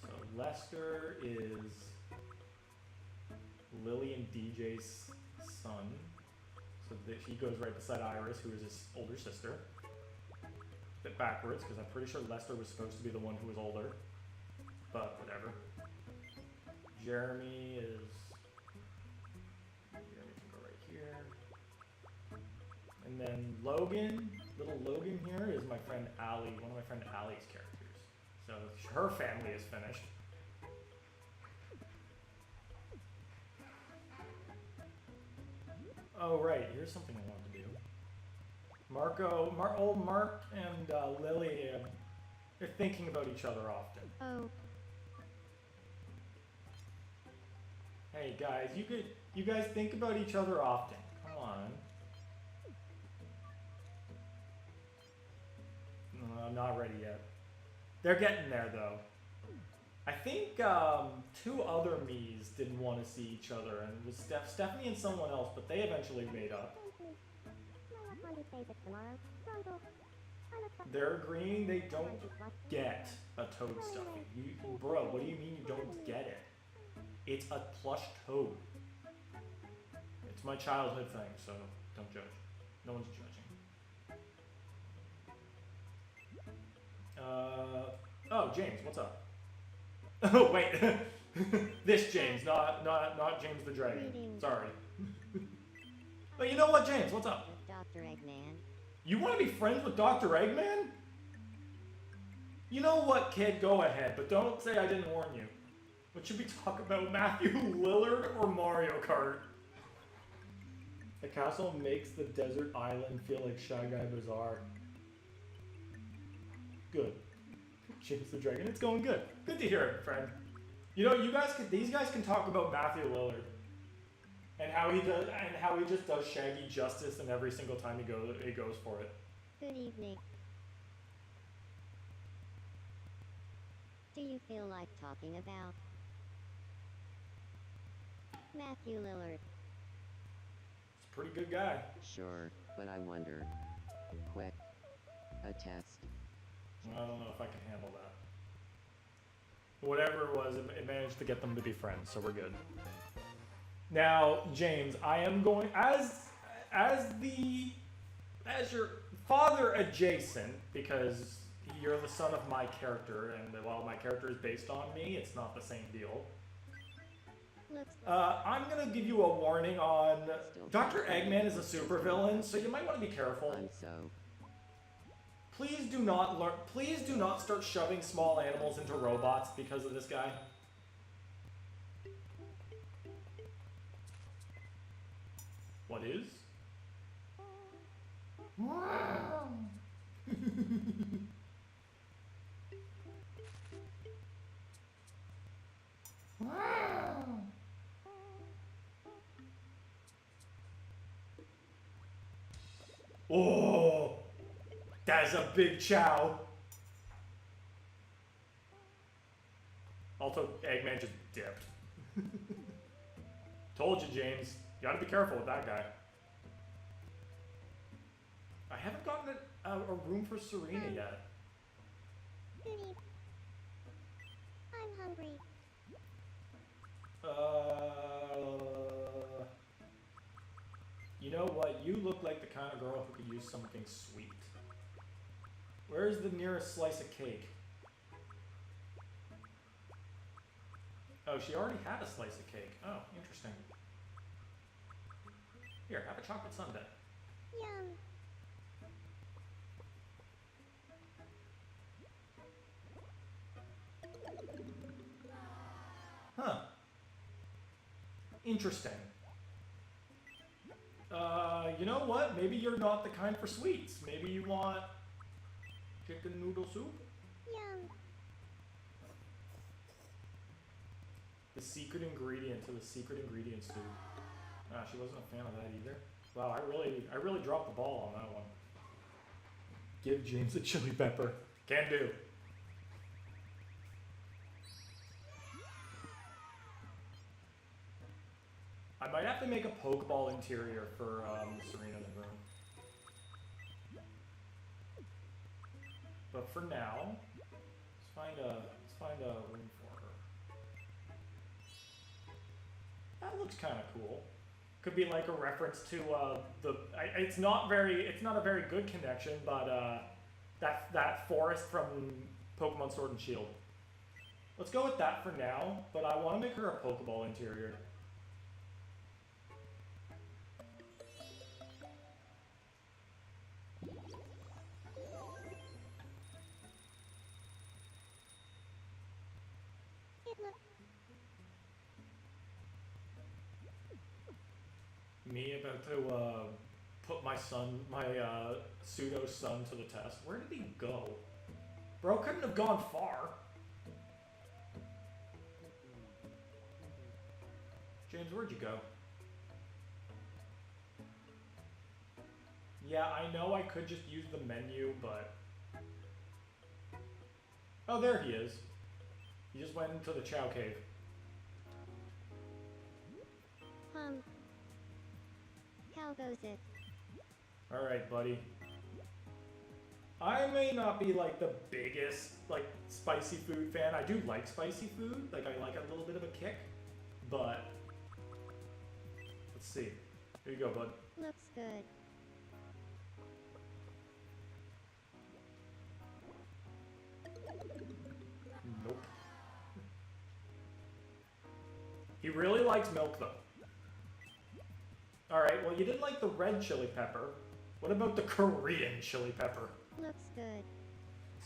Speaker 1: So Lester is Lily and DJ's son. So he goes right beside Iris, who is his older sister. A bit backwards, because I'm pretty sure Lester was supposed to be the one who was older. But whatever. Jeremy can go right here. And then Logan, little Logan here, is my friend Allie, one of my friend Allie's characters. So her family is finished. Oh right, here's something I want to do. Mark and Lily, they're thinking about each other often.
Speaker 3: Oh,
Speaker 1: Hey guys, you guys think about each other often. Come on. No, I'm not ready yet. They're getting there though. I think two other me's didn't want to see each other, and it was Stephanie and someone else, but they eventually made up. They're agreeing they don't get a toad stuffy. Bro, what do you mean you don't get it? It's a plush toad. It's my childhood thing, so don't judge. No one's judging. Oh, James, what's up? Oh, wait. This James, not James the Dragon. Sorry. But you know what, James, what's up?
Speaker 2: Dr. Eggman.
Speaker 1: You want to be friends with Dr. Eggman? You know what, kid, go ahead, but don't say I didn't warn you. What should we talk about, Matthew Lillard or Mario Kart? The castle makes the desert island feel like Shy Guy Bazaar. Good. James the Dragon, it's going good. Good to hear it, friend. You know, these guys can talk about Matthew Lillard. And how he just does Shaggy justice, and every single time he goes for it.
Speaker 3: Good evening. Do you feel like talking about Matthew Lillard?
Speaker 1: He's a pretty good guy.
Speaker 2: Sure, but I wonder. Quick. A test.
Speaker 1: I don't know if I can handle that. Whatever it was, it managed to get them to be friends, so we're good. Now, James, I am going as your father adjacent, because you're the son of my character, and while my character is based on me, it's not the same deal. I'm gonna give you a warning on Dr. Eggman is a supervillain, so you might want to be careful.
Speaker 2: I'm so.
Speaker 1: Please do not start shoving small animals into robots because of this guy. What is? Oh, that's a big chow. Also, Eggman just dipped. Told you, James. You gotta be careful with that guy. I haven't gotten a room for Serena yet.
Speaker 3: Good evening. I'm hungry.
Speaker 1: You know what? You look like the kind of girl who could use something sweet. Where's the nearest slice of cake? Oh, she already had a slice of cake. Oh, interesting. Here, have a chocolate sundae.
Speaker 3: Yum.
Speaker 1: Huh. Interesting. You know what? Maybe you're not the kind for sweets. Maybe you want chicken noodle soup?
Speaker 3: Yum.
Speaker 1: The secret ingredient to the secret ingredient soup. Ah, she wasn't a fan of that either. Wow, I really dropped the ball on that one. Give James a chili pepper. Can do. I might have to make a Pokeball interior for Serena's room. But for now, let's find a room for her. That looks kind of cool. Could be like a reference to it's not a very good connection, but that forest from Pokemon Sword and Shield. Let's go with that for now, but I want to make her a Pokeball interior. Me about to put my pseudo son to the test. Where did he go? Bro couldn't have gone far. James, where'd you go? Yeah, I know I could just use the menu, but... Oh, there he is. He just went into the Chow Cave.
Speaker 3: How goes it?
Speaker 1: Alright, buddy. I may not be like the biggest spicy food fan. I do like spicy food. Like I like a little bit of a kick. But let's see. Here you go, bud.
Speaker 3: Looks good.
Speaker 1: Nope. He really likes milk though. Alright, well you didn't like the red chili pepper. What about the Korean chili pepper?
Speaker 3: Looks good.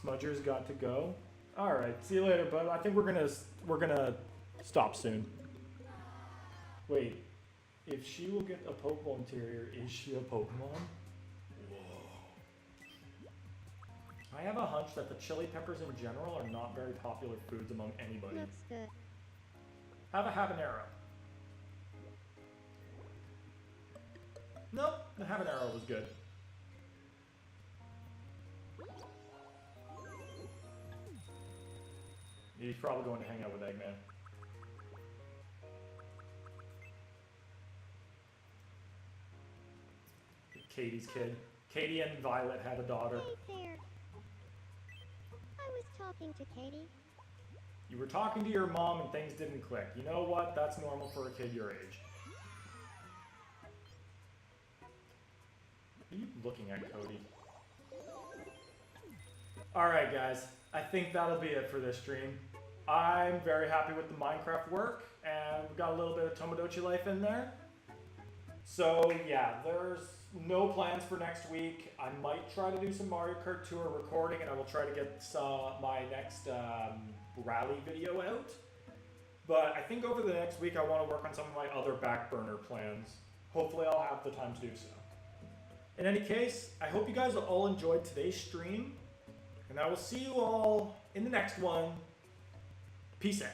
Speaker 1: Smudger's got to go. Alright, see you later, bud. I think we're gonna stop soon. Wait, if she will get a Pokemon interior, is she a Pokemon? Whoa. I have a hunch that the chili peppers in general are not very popular foods among anybody.
Speaker 3: Looks good.
Speaker 1: Have a habanero. Nope, the habanero was good. He's probably going to hang out with Eggman. Katie's kid. Katie and Violet had a daughter.
Speaker 3: Hey there. I was talking to Katie.
Speaker 1: You were talking to your mom and things didn't click. You know what? That's normal for a kid your age. What are you looking at, Cody? Alright guys, I think that'll be it for this stream. I'm very happy with the Minecraft work, and we got a little bit of Tomodachi Life in there. So yeah, there's no plans for next week. I might try to do some Mario Kart Tour recording, and I will try to get my next rally video out. But I think over the next week I want to work on some of my other back burner plans. Hopefully I'll have the time to do so. In any case, I hope you guys all enjoyed today's stream, and I will see you all in the next one. Peace out.